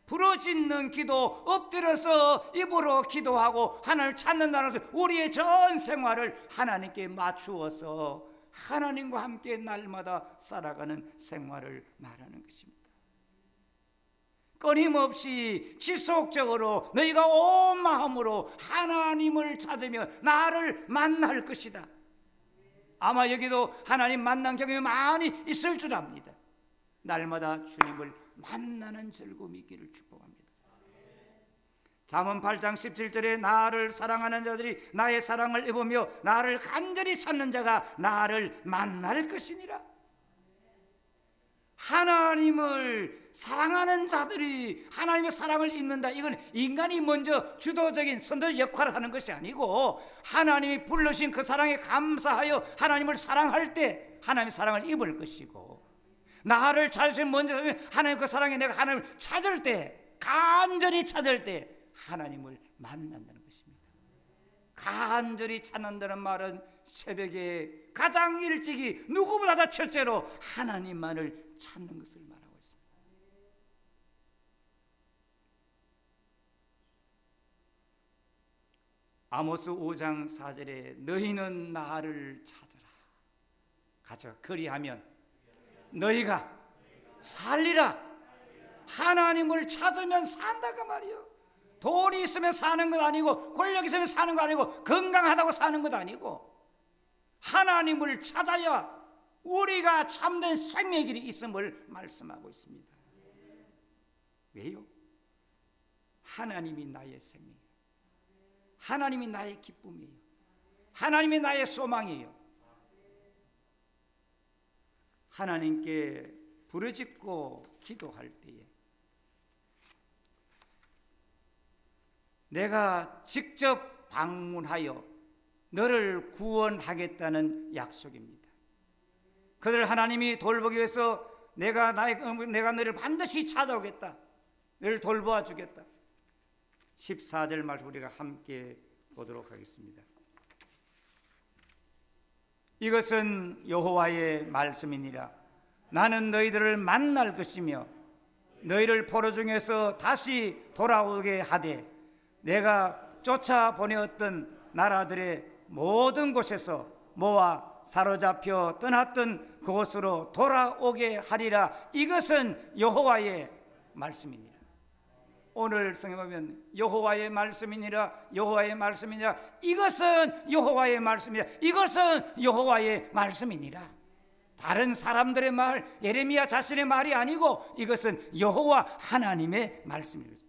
부르짖는 기도, 엎드려서 입으로 기도하고 하나님을 찾는다는 것은 우리의 전 생활을 하나님께 맞추어서 하나님과 함께 날마다 살아가는 생활을 말하는 것입니다. 끊임없이 지속적으로 너희가 온 마음으로 하나님을 찾으며 나를 만날 것이다. 아마 여기도 하나님 만난 경험이 많이 있을 줄 압니다. 날마다 주님을 만나는 즐거움이 있기를 축복합니다. 잠언 8장 17절에 나를 사랑하는 자들이 나의 사랑을 입으며 나를 간절히 찾는 자가 나를 만날 것이니라. 하나님을 사랑하는 자들이 하나님의 사랑을 입는다. 이건 인간이 먼저 주도적인 선도 역할을 하는 것이 아니고 하나님이 불러신 그 사랑에 감사하여 하나님을 사랑할 때 하나님의 사랑을 입을 것이고, 나를 찾으신 먼저 하나님 그 사랑에 내가 하나님을 찾을 때, 간절히 찾을 때 하나님을 만난다는 것입니다. 간절히 찾는다는 말은 새벽에 가장 일찍이 누구보다 첫째로 하나님만을 찾는 것을 말하고 있습니다. 아모스 5장 4절에 너희는 나를 찾으라. 가져 그리하면 너희가 살리라. 하나님을 찾으면 산다고 말이요. 돈이 있으면 사는 것 아니고, 권력 있으면 사는 것 아니고, 건강하다고 사는 것 아니고, 하나님을 찾아야 우리가 참된 생명의 길이 있음을 말씀하고 있습니다. 왜요? 하나님이 나의 생명이에요. 하나님이 나의 기쁨이에요. 하나님이 나의 소망이에요. 하나님께 부르짖고 기도할 때에 내가 직접 방문하여 너를 구원하겠다는 약속입니다. 그들 하나님이 돌보기 위해서 내가 너를 반드시 찾아오겠다. 너를 돌보아 주겠다. 14절 말씀 우리가 함께 보도록 하겠습니다. 이것은 여호와의 말씀이니라. 나는 너희들을 만날 것이며 너희를 포로 중에서 다시 돌아오게 하되 내가 쫓아보내었던 나라들의 모든 곳에서 모아 사로잡혀 떠났던 그곳으로 돌아오게 하리라. 이것은 여호와의 말씀이니라. 오늘 성경에 보면 여호와의 말씀이니라, 여호와의 말씀이니라, 이것은 여호와의 말씀이니라, 이것은 여호와의 말씀이니라. 다른 사람들의 말, 예레미야 자신의 말이 아니고 이것은 여호와 하나님의 말씀입니다.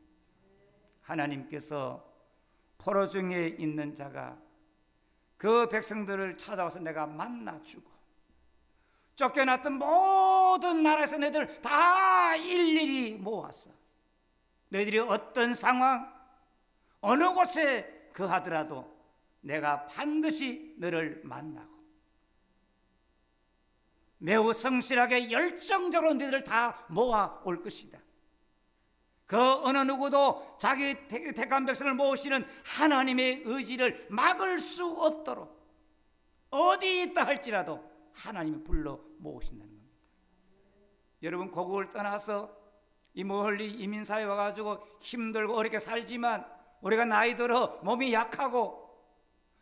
하나님께서 포로 중에 있는 자가 그 백성들을 찾아와서 내가 만나주고, 쫓겨났던 모든 나라에서 너희들 다 일일이 모아서 너희들이 어떤 상황, 어느 곳에 거하더라도 내가 반드시 너를 만나고 매우 성실하게 열정적으로 너희들 다 모아 올 것이다. 그 어느 누구도 자기 택한 백성을 모으시는 하나님의 의지를 막을 수 없도록 어디 있다 할지라도 하나님이 불러 모으신다는 겁니다. 여러분, 고국을 떠나서 이 멀리 이민사회 와가지고 힘들고 어렵게 살지만 우리가 나이 들어 몸이 약하고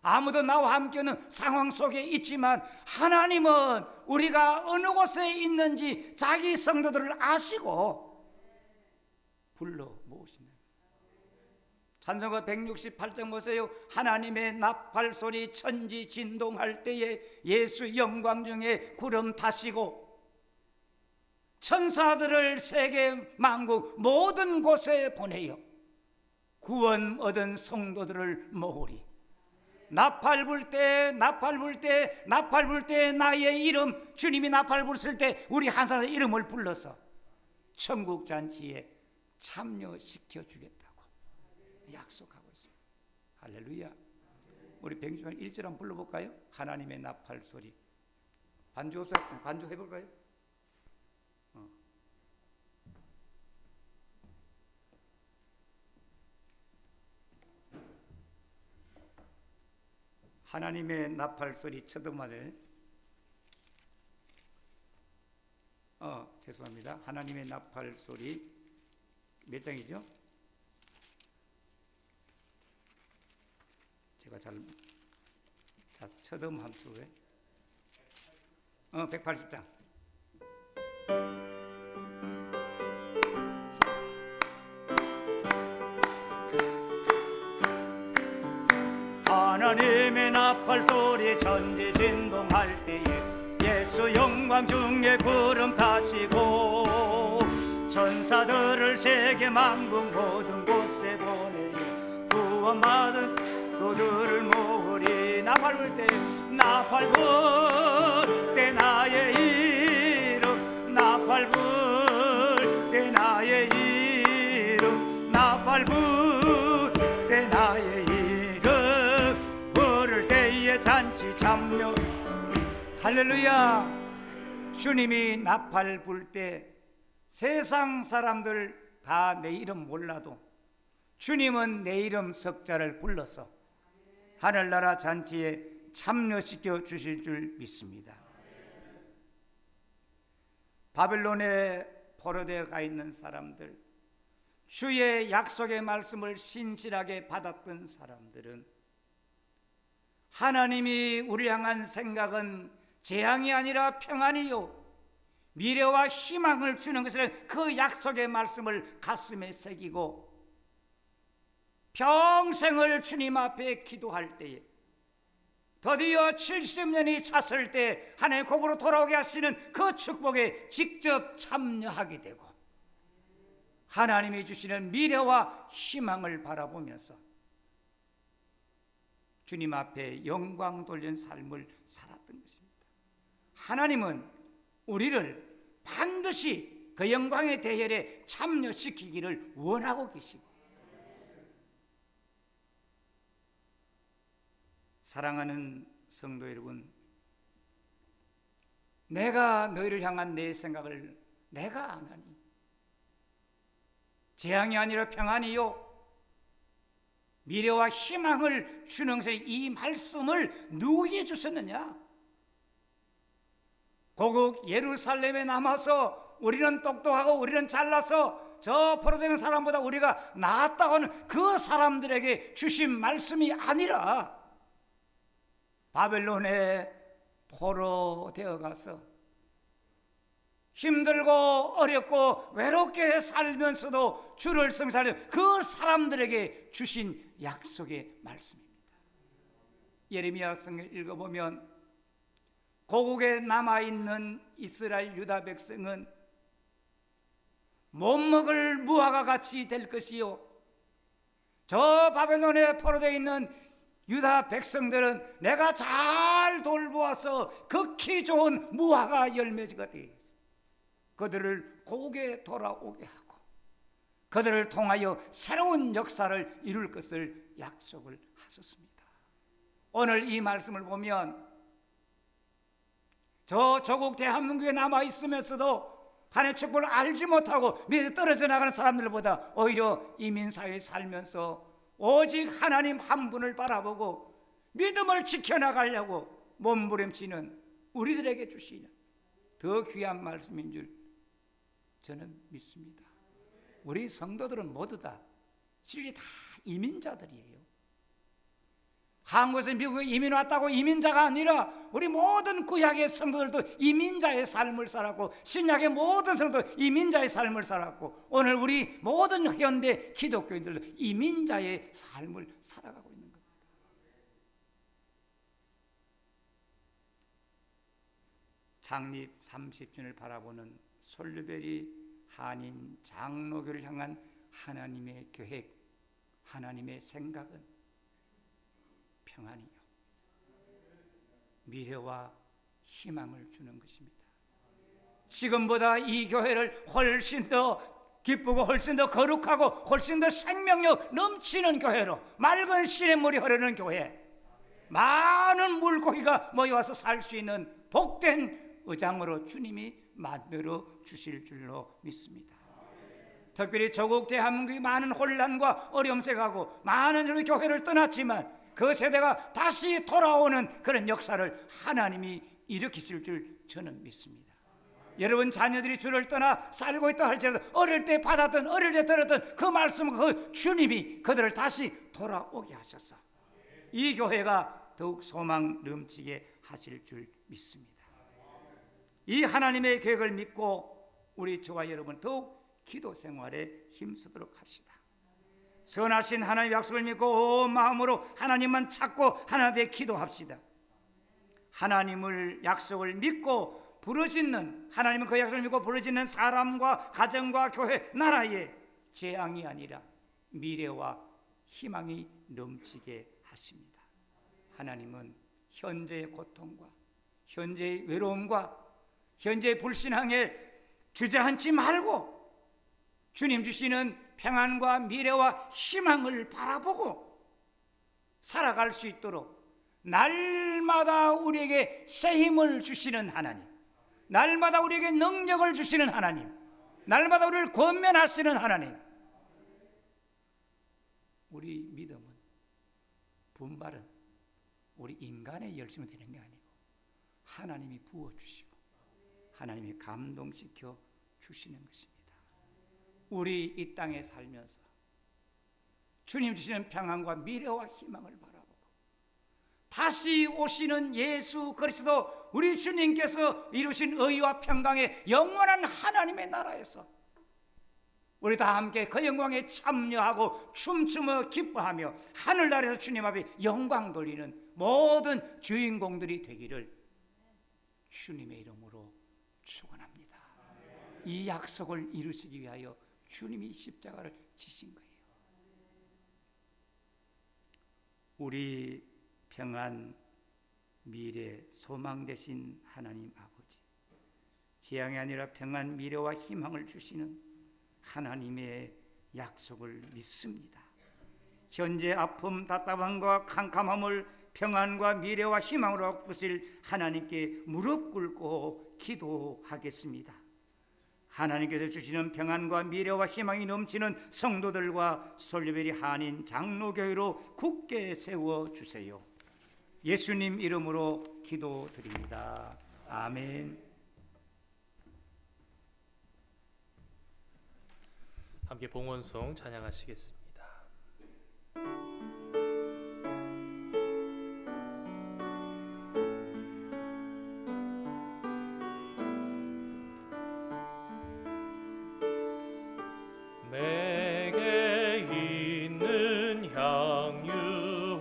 아무도 나와 함께는 상황 속에 있지만 하나님은 우리가 어느 곳에 있는지 자기 성도들을 아시고 불러 모으신다. 찬송가 168장 보세요. 하나님의 나팔 소리 천지 진동할 때에 예수 영광 중에 구름 타시고 천사들을 세계 만국 모든 곳에 보내어 구원 얻은 성도들을 모으리. 나팔 불 때 나의 이름, 주님이 나팔 불 때 우리 한 사람의 이름을 불러서 천국 잔치에 참여시켜 주겠다고 약속하고 있습니다. 할렐루야. 우리 100절 한번 불러볼까요? 하나님의 나팔 소리. 반주 해볼까요? 하나님의 나팔 소리 쳐들어맞아요. 죄송합니다. 하나님의 나팔 소리 몇 장이죠? 제가 쳐듬 함수에 180장. 하나님의 나팔 소리 천지 진동할 때에 예수 영광 중에 구름 타시고 천사들을 세계 만국 모든 곳에 보내요 구원받은 성도들을 모으리. 나팔 불 때 나의 이름 나팔 불 때 나의 이름 나팔 불 때 나의 이름 부를 때에 잔치 참여. 할렐루야. 주님이 나팔 불 때 세상 사람들 다 내 이름 몰라도 주님은 내 이름 석자를 불러서 하늘나라 잔치에 참여시켜 주실 줄 믿습니다. 바벨론에 포로되어 가 있는 사람들, 주의 약속의 말씀을 신실하게 받았던 사람들은 하나님이 우리 향한 생각은 재앙이 아니라 평안이요 미래와 희망을 주는 것을 그 약속의 말씀을 가슴에 새기고 평생을 주님 앞에 기도할 때에 드디어 70년이 찼을 때 하나님 곡으로 돌아오게 하시는 그 축복에 직접 참여하게 되고 하나님이 주시는 미래와 희망을 바라보면서 주님 앞에 영광 돌린 삶을 살았던 것입니다. 하나님은 우리를 반드시 그 영광의 대열에 참여시키기를 원하고 계시고, 사랑하는 성도 여러분, 내가 너희를 향한 내 생각을 내가 아나니 재앙이 아니라 평안이요 미래와 희망을 주는 것을 이 말씀을 누구에게 주셨느냐? 고국 예루살렘에 남아서 우리는 똑똑하고 우리는 잘나서 저 포로된 사람보다 우리가 낫다고 하는 그 사람들에게 주신 말씀이 아니라 바벨론에 포로되어 가서 힘들고 어렵고 외롭게 살면서도 주를 성사하는 그 사람들에게 주신 약속의 말씀입니다. 예레미야 성경 읽어보면 고국에 남아있는 이스라엘 유다 백성은 못 먹을 무화과 같이 될 것이요 저 바벨론에 포로되어 있는 유다 백성들은 내가 잘 돌보아서 극히 좋은 무화과 열매가 되겠어. 그들을 고국에 돌아오게 하고 그들을 통하여 새로운 역사를 이룰 것을 약속을 하셨습니다. 오늘 이 말씀을 보면 저 조국 대한민국에 남아 있으면서도 하나님의 축복을 알지 못하고 밑에 떨어져 나가는 사람들보다 오히려 이민사회에 살면서 오직 하나님 한 분을 바라보고 믿음을 지켜나가려고 몸부림치는 우리들에게 주시는 더 귀한 말씀인 줄 저는 믿습니다. 우리 성도들은 모두 다 실제 다 이민자들이에요. 한국에서 미국에 이민 왔다고 이민자가 아니라 우리 모든 구약의 성도들도 이민자의 삶을 살았고 신약의 모든 성도도 이민자의 삶을 살았고 오늘 우리 모든 현대 기독교인들도 이민자의 삶을 살아가고 있는 겁니다. 창립 30주년을 바라보는 솔루베리 한인 장로교를 향한 하나님의 계획, 하나님의 생각은 평안이요 미래와 희망을 주는 것입니다. 지금보다 이 교회를 훨씬 더 기쁘고 훨씬 더 거룩하고 훨씬 더 생명력 넘치는 교회로, 맑은 시냇물이 흐르는 교회, 많은 물고기가 모여와서 살 수 있는 복된 의장으로 주님이 만들어 주실 줄로 믿습니다. 특별히 조국 대한민국이 많은 혼란과 어려움 속하고 많은 사람이 교회를 떠났지만 그 세대가 다시 돌아오는 그런 역사를 하나님이 일으키실 줄 저는 믿습니다. 여러분 자녀들이 주를 떠나 살고 있다 할지라도 어릴 때 받았던, 어릴 때 들었던 그 말씀, 그 주님이 그들을 다시 돌아오게 하셔서 이 교회가 더욱 소망 넘치게 하실 줄 믿습니다. 이 하나님의 계획을 믿고 우리 저와 여러분 더욱 기도 생활에 힘쓰도록 합시다. 선하신 하나님의 약속을 믿고 온 마음으로 하나님만 찾고 하나님 앞에 기도합시다. 하나님을 약속을 믿고 부르짖는, 하나님은 그 약속을 믿고 부르짖는 사람과 가정과 교회, 나라에 재앙이 아니라 미래와 희망이 넘치게 하십니다. 하나님은 현재의 고통과 현재의 외로움과 현재의 불신앙에 주저앉지 말고 주님 주시는 평안과 미래와 희망을 바라보고 살아갈 수 있도록 날마다 우리에게 새 힘을 주시는 하나님, 날마다 우리에게 능력을 주시는 하나님, 날마다 우리를 권면하시는 하나님. 우리 믿음은, 분발은 우리 인간의 열심이 되는 게 아니고 하나님이 부어주시고 하나님이 감동시켜 주시는 것입니다. 우리 이 땅에 살면서 주님 주시는 평안과 미래와 희망을 바라보고 다시 오시는 예수 그리스도 우리 주님께서 이루신 의와 평강의 영원한 하나님의 나라에서 우리 다 함께 그 영광에 참여하고 춤추며 기뻐하며 하늘나라에서 주님 앞에 영광 돌리는 모든 주인공들이 되기를 주님의 이름으로 축원합니다. 이 약속을 이루시기 위하여 주님이 십자가를 지신 거예요. 우리 평안, 미래, 소망 되신 하나님 아버지, 재앙이 아니라 평안, 미래와 희망을 주시는 하나님의 약속을 믿습니다. 현재 아픔, 답답함과 캄캄함을 평안과 미래와 희망으로 바꾸실 하나님께 무릎 꿇고 기도하겠습니다. 하나님께서 주시는 평안과 미래와 희망이 넘치는 성도들과 솔루베리 한인 장로교회로 굳게 세워주세요. 예수님 이름으로 기도드립니다. 아멘. 함께 봉헌송 찬양하시겠습니다. 내게 있는 향유옥합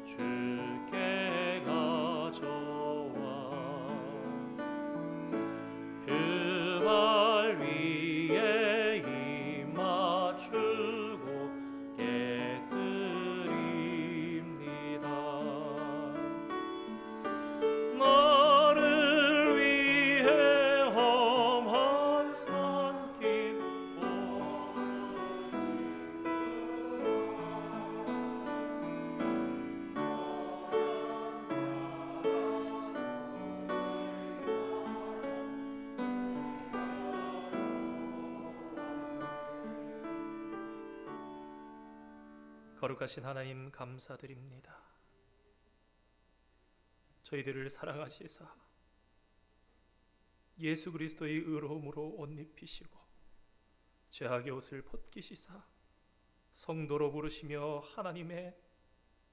주께 가져와 그 발 위에 입 맞추고 거룩하신 하나님 감사드립니다. 저희들을 사랑하시사 예수 그리스도의 의로움으로 옷 입히시고 죄악의 옷을 벗기시사 성도로 부르시며 하나님의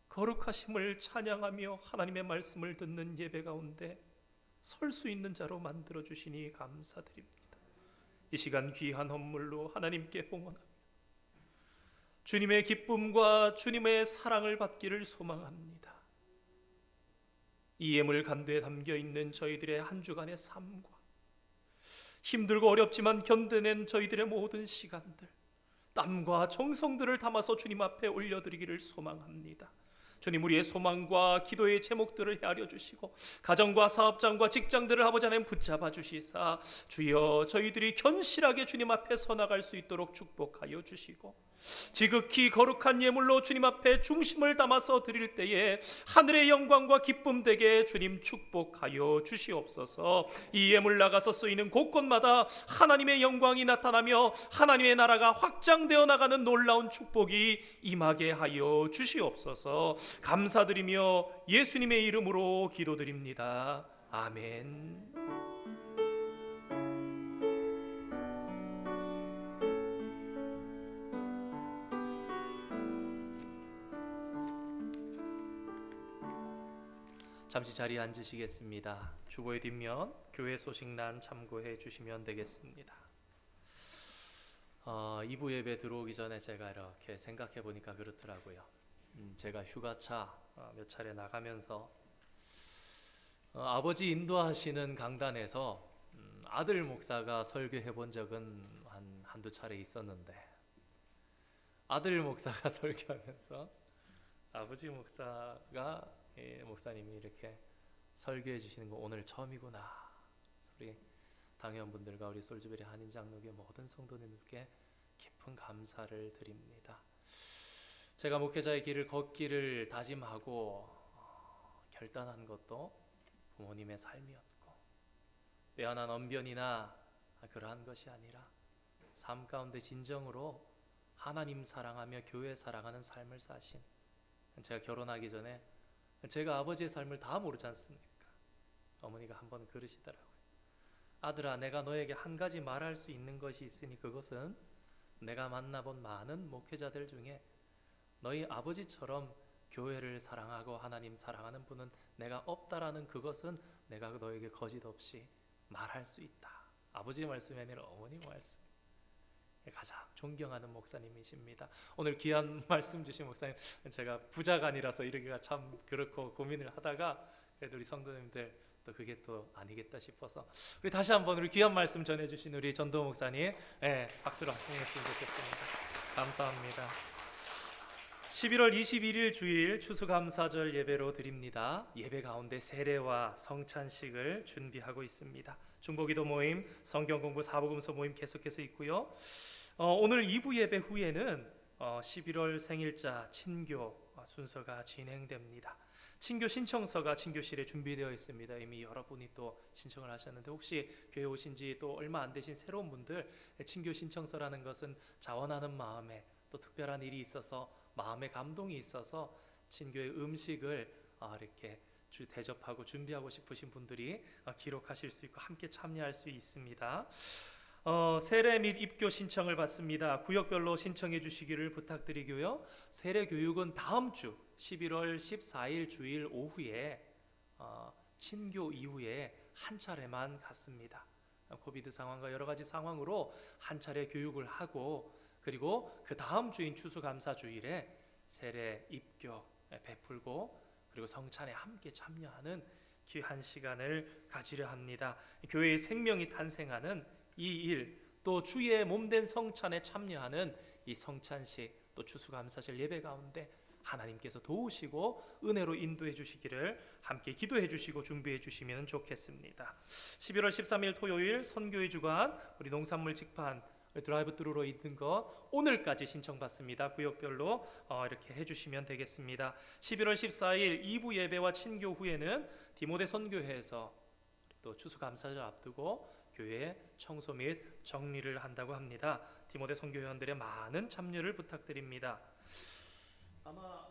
거룩하심을 찬양하며 하나님의 말씀을 듣는 예배 가운데 설 수 있는 자로 만들어 주시니 감사드립니다. 이 시간 귀한 헌물로 하나님께 봉헌하며 주님의 기쁨과 주님의 사랑을 받기를 소망합니다. 이 예물 간도에 담겨 있는 저희들의 한 주간의 삶과 힘들고 어렵지만 견뎌낸 저희들의 모든 시간들, 땀과 정성들을 담아서 주님 앞에 올려드리기를 소망합니다. 주님, 우리의 소망과 기도의 제목들을 헤아려 주시고 가정과 사업장과 직장들을 아버지 하나님 붙잡아 주시사 주여 저희들이 견실하게 주님 앞에 서나갈 수 있도록 축복하여 주시고 지극히 거룩한 예물로 주님 앞에 중심을 담아서 드릴 때에 하늘의 영광과 기쁨 되게 주님 축복하여 주시옵소서. 이 예물 나가서 쓰이는 곳곳마다 하나님의 영광이 나타나며 하나님의 나라가 확장되어 나가는 놀라운 축복이 임하게 하여 주시옵소서. 감사드리며 예수님의 이름으로 기도드립니다. 아멘. 잠시 자리에 앉으시겠습니다. 주보의 뒷면 교회 소식란 참고해 주시면 되겠습니다. 2부 예배 들어오기 전에 제가 이렇게 생각해 보니까 그렇더라고요. 제가 휴가차 몇 차례 나가면서 아버지 인도하시는 강단에서 아들 목사가 설교해 본 적은 한두 차례 있었는데 아들 목사가 설교하면서 아버지 목사가 목사님이 이렇게 설교해 주시는 거 오늘 처음이구나. 우리 당회원분들과 우리 솔즈베리 한인장로교 모든 성도님들께 깊은 감사를 드립니다. 제가 목회자의 길을 걷기를 다짐하고 결단한 것도 부모님의 삶이었고 빼어난 언변이나 그러한 것이 아니라 삶 가운데 진정으로 하나님 사랑하며 교회 사랑하는 삶을 사신, 제가 결혼하기 전에 제가 아버지의 삶을 다 모르지 않습니까? 어머니가 한번 그러시더라고요. 아들아, 내가 너에게 한 가지 말할 수 있는 것이 있으니 그것은 내가 만나본 많은 목회자들 중에 너희 아버지처럼 교회를 사랑하고 하나님 사랑하는 분은 내가 없다라는 그것은 내가 너에게 거짓 없이 말할 수 있다. 아버지의 말씀이 아니라 어머니 말씀. 가장 존경하는 목사님이십니다. 오늘 귀한 말씀 주신 목사님, 제가 부자가 아니라서 이러기가 참 그렇고 고민을 하다가 그래도 우리 성도님들 또 그게 또 아니겠다 싶어서 우리 다시 한번 우리 귀한 말씀 전해주신 우리 전도 목사님, 박수로 환영했으면 좋겠습니다. 감사합니다. 11월 21일 주일 추수감사절 예배로 드립니다. 예배 가운데 세례와 성찬식을 준비하고 있습니다. 중보기도 모임, 성경공부 사복음서 모임 계속해서 있고요. 오늘 2부 예배 후에는 11월 생일자 친교 순서가 진행됩니다. 친교 신청서가 친교실에 준비되어 있습니다. 이미 여러분이 또 신청을 하셨는데 혹시 교회 오신 지 또 얼마 안 되신 새로운 분들, 친교 신청서라는 것은 자원하는 마음에 또 특별한 일이 있어서 마음의 감동이 있어서 친교의 음식을 이렇게 대접하고 준비하고 싶으신 분들이 기록하실 수 있고 함께 참여할 수 있습니다. 세례 및 입교 신청을 받습니다. 구역별로 신청해 주시기를 부탁드리고요. 세례 교육은 다음 주 11월 14일 주일 오후에 친교 이후에 한 차례만 갖습니다. 코비드 상황과 여러 가지 상황으로 한 차례 교육을 하고 그리고 그 다음 주인 추수감사 주일에 세례 입교 베풀고 그리고 성찬에 함께 참여하는 귀한 시간을 가지려 합니다. 교회의 생명이 탄생하는 이 일, 또 주의 몸된 성찬에 참여하는 이 성찬식, 또 추수감사절 예배 가운데 하나님께서 도우시고 은혜로 인도해 주시기를 함께 기도해 주시고 준비해 주시면 좋겠습니다. 11월 13일 토요일 선교의 주간 우리 농산물 직판 드라이브 트루로 있는 것 오늘까지 신청받습니다. 구역별로 이렇게 해주시면 되겠습니다. 11월 14일 2부 예배와 친교 후에는 디모데 선교회에서 또 추수감사절 앞두고 교회 청소 및 정리를 한다고 합니다. 디모데 선교회원들의 많은 참여를 부탁드립니다. 아마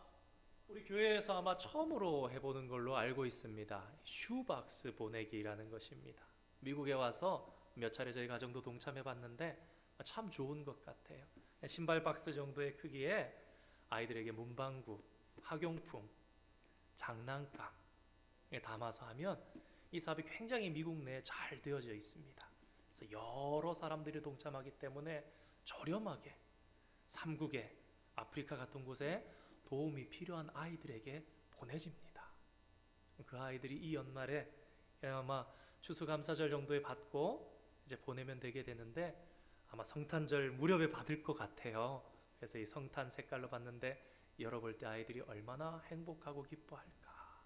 우리 교회에서 아마 처음으로 해보는 걸로 알고 있습니다. 슈박스 보내기라는 것입니다. 미국에 와서 몇 차례 저희 가정도 동참해봤는데 참 좋은 것 같아요. 신발 박스 정도의 크기에 아이들에게 문방구, 학용품, 장난감 담아서 하면 이 사업이 굉장히 미국 내에 잘 되어져 있습니다. 그래서 여러 사람들이 동참하기 때문에 저렴하게 삼국에 아프리카 같은 곳에 도움이 필요한 아이들에게 보내집니다. 그 아이들이 이 연말에 아마 추수감사절 정도에 받고 이제 보내면 되게 되는데 아마 성탄절 무렵에 받을 것 같아요. 그래서 이 성탄 색깔로 받는데 열어볼 때 아이들이 얼마나 행복하고 기뻐할까.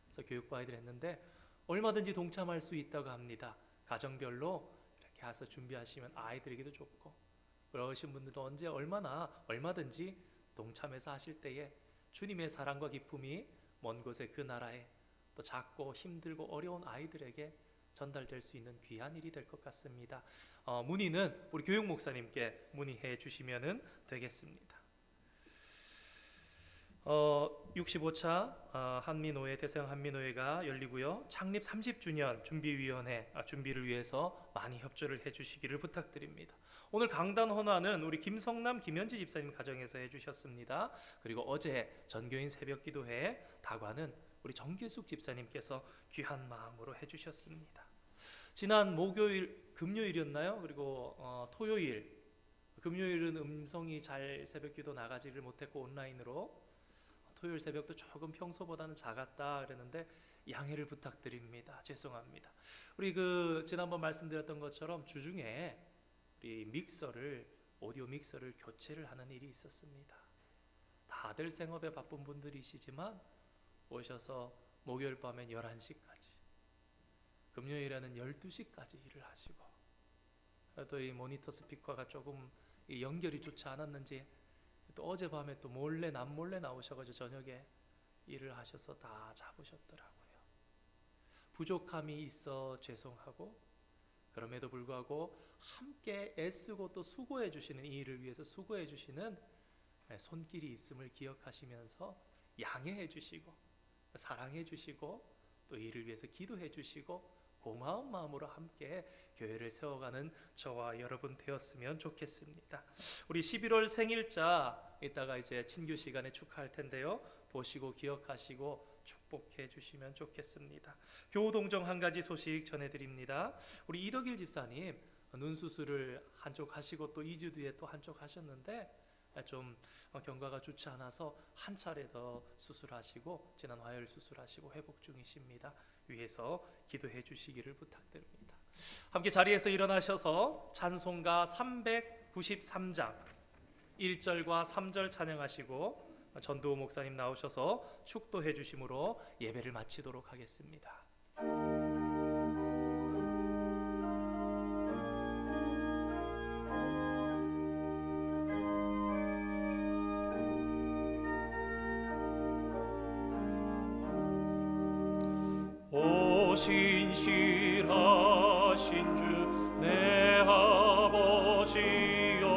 그래서 교육부 아이들 했는데 얼마든지 동참할 수 있다고 합니다. 가정별로 이렇게 해서 준비하시면 아이들에게도 좋고 그러신 분들도 언제 얼마든지 동참해서 하실 때에 주님의 사랑과 기쁨이 먼 곳에 그 나라에 또 작고 힘들고 어려운 아이들에게 전달될 수 있는 귀한 일이 될 것 같습니다. 문의는 우리 교육 목사님께 문의해 주시면 되겠습니다. 65차 한미노회 대서양 한미노회가 열리고요. 창립 30주년 준비위원회 준비를 위해서 많이 협조를 해주시기를 부탁드립니다. 오늘 강단 헌화는 우리 김성남 김현지 집사님 가정에서 해주셨습니다. 그리고 어제 전교인 새벽기도회 다과는 우리 정계숙 집사님께서 귀한 마음으로 해주셨습니다. 지난 금요일이었나요? 그리고 토요일, 금요일은 음성이 잘 새벽기도 나가지를 못했고 온라인으로 토요일 새벽도 조금 평소보다는 작았다 그랬는데 양해를 부탁드립니다. 죄송합니다. 우리 지난번 말씀드렸던 것처럼 주중에 우리 오디오 믹서를 교체를 하는 일이 있었습니다. 다들 생업에 바쁜 분들이시지만 오셔서 목요일 밤엔 11시까지 금요일에는 12시까지 일을 하시고 또 이 모니터 스피커가 조금 연결이 좋지 않았는지 또 어젯밤에 또 남몰래 나오셔가지고 저녁에 일을 하셔서 다 잡으셨더라고요. 부족함이 있어 죄송하고 그럼에도 불구하고 함께 애쓰고 또 수고해 주시는 이 일을 위해서 수고해 주시는 손길이 있음을 기억하시면서 양해해 주시고 사랑해 주시고 또 이를 위해서 기도해 주시고 고마운 마음으로 함께 교회를 세워가는 저와 여러분 되었으면 좋겠습니다. 우리 11월 생일자 이따가 이제 친교 시간에 축하할 텐데요. 보시고 기억하시고 축복해 주시면 좋겠습니다. 교우동정 한 가지 소식 전해드립니다. 우리 이덕일 집사님 눈 수술을 한쪽 하시고 또 2주 뒤에 또 한쪽 하셨는데 좀 경과가 좋지 않아서 한 차례 더 수술하시고 지난 화요일 수술하시고 회복 중이십니다. 위해서 기도해 주시기를 부탁드립니다. 함께 자리에서 일어나셔서 찬송가 393장 1절과 3절 찬양하시고 전도우 목사님 나오셔서 축도해 주심으로 예배를 마치도록 하겠습니다. 신실하신 주 내 아버지여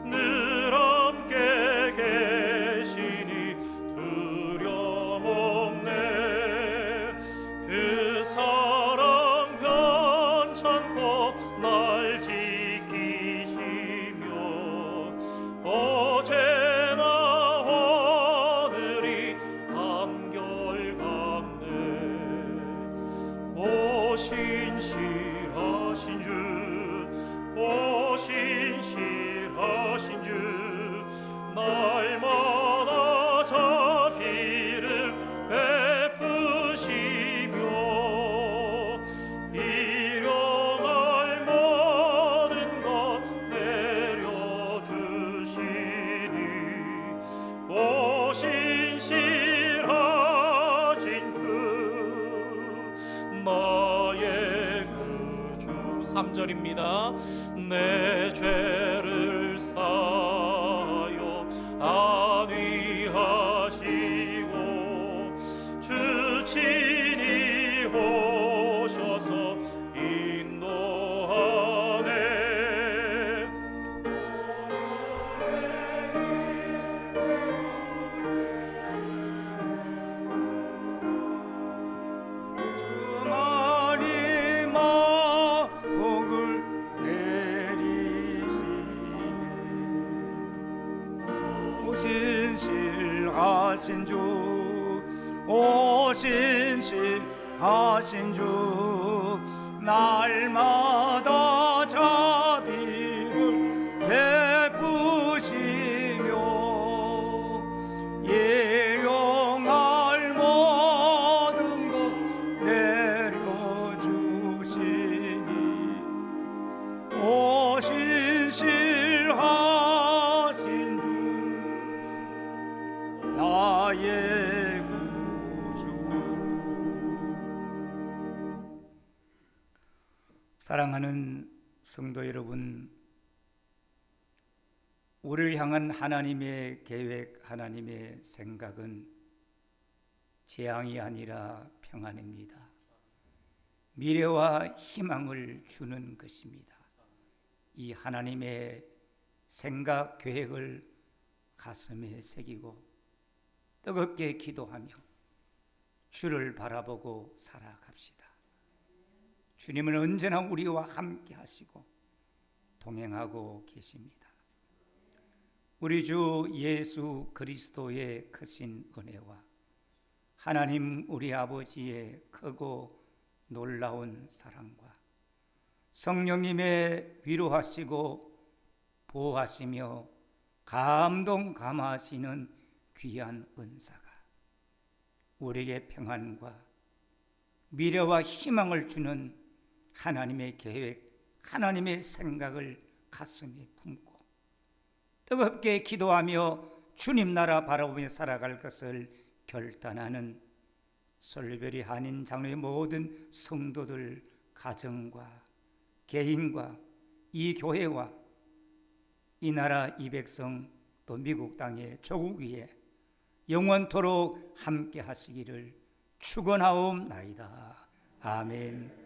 늘 함께 계시니 두려움 없네. 그 사랑 변찮고 날 지키시며 어제나 오늘이 한결같네. 오 신실하신 주, 오 신실하신 주, 날마다 자비를 베푸시며 일용할 모든 것 내려주시니 오 신실하신 주 나의 구주. 3절입니다. 내 죄를 사하여 안위하시고 주 친히 오셔서 인도하네. 하신 주 오신실하신 주 날마다 자비를 베푸시며 일용할 모든 것 내려주시니 오신실하신 주 나의 구주. 사랑하는 성도 여러분, 우리를 향한 하나님의 계획, 하나님의 생각은 재앙이 아니라 평안입니다. 미래와 희망을 주는 것입니다. 이 하나님의 생각, 계획을 가슴에 새기고 뜨겁게 기도하며 주를 바라보고 살아갑시다. 주님은 언제나 우리와 함께 하시고 동행하고 계십니다. 우리 주 예수 그리스도의 크신 은혜와 하나님 우리 아버지의 크고 놀라운 사랑과 성령님의 위로하시고 보호하시며 감동감화하시는 귀한 은사가 우리에게 평안과 미래와 희망을 주는 하나님의 계획, 하나님의 생각을 가슴에 품고 뜨겁게 기도하며 주님 나라 바라보며 살아갈 것을 결단하는 솔베리 한인 장로의 모든 성도들 가정과 개인과 이 교회와 이 나라 이 백성 또 미국 땅의 조국 위에 영원토록 함께 하시기를 축원하옵나이다. 아멘.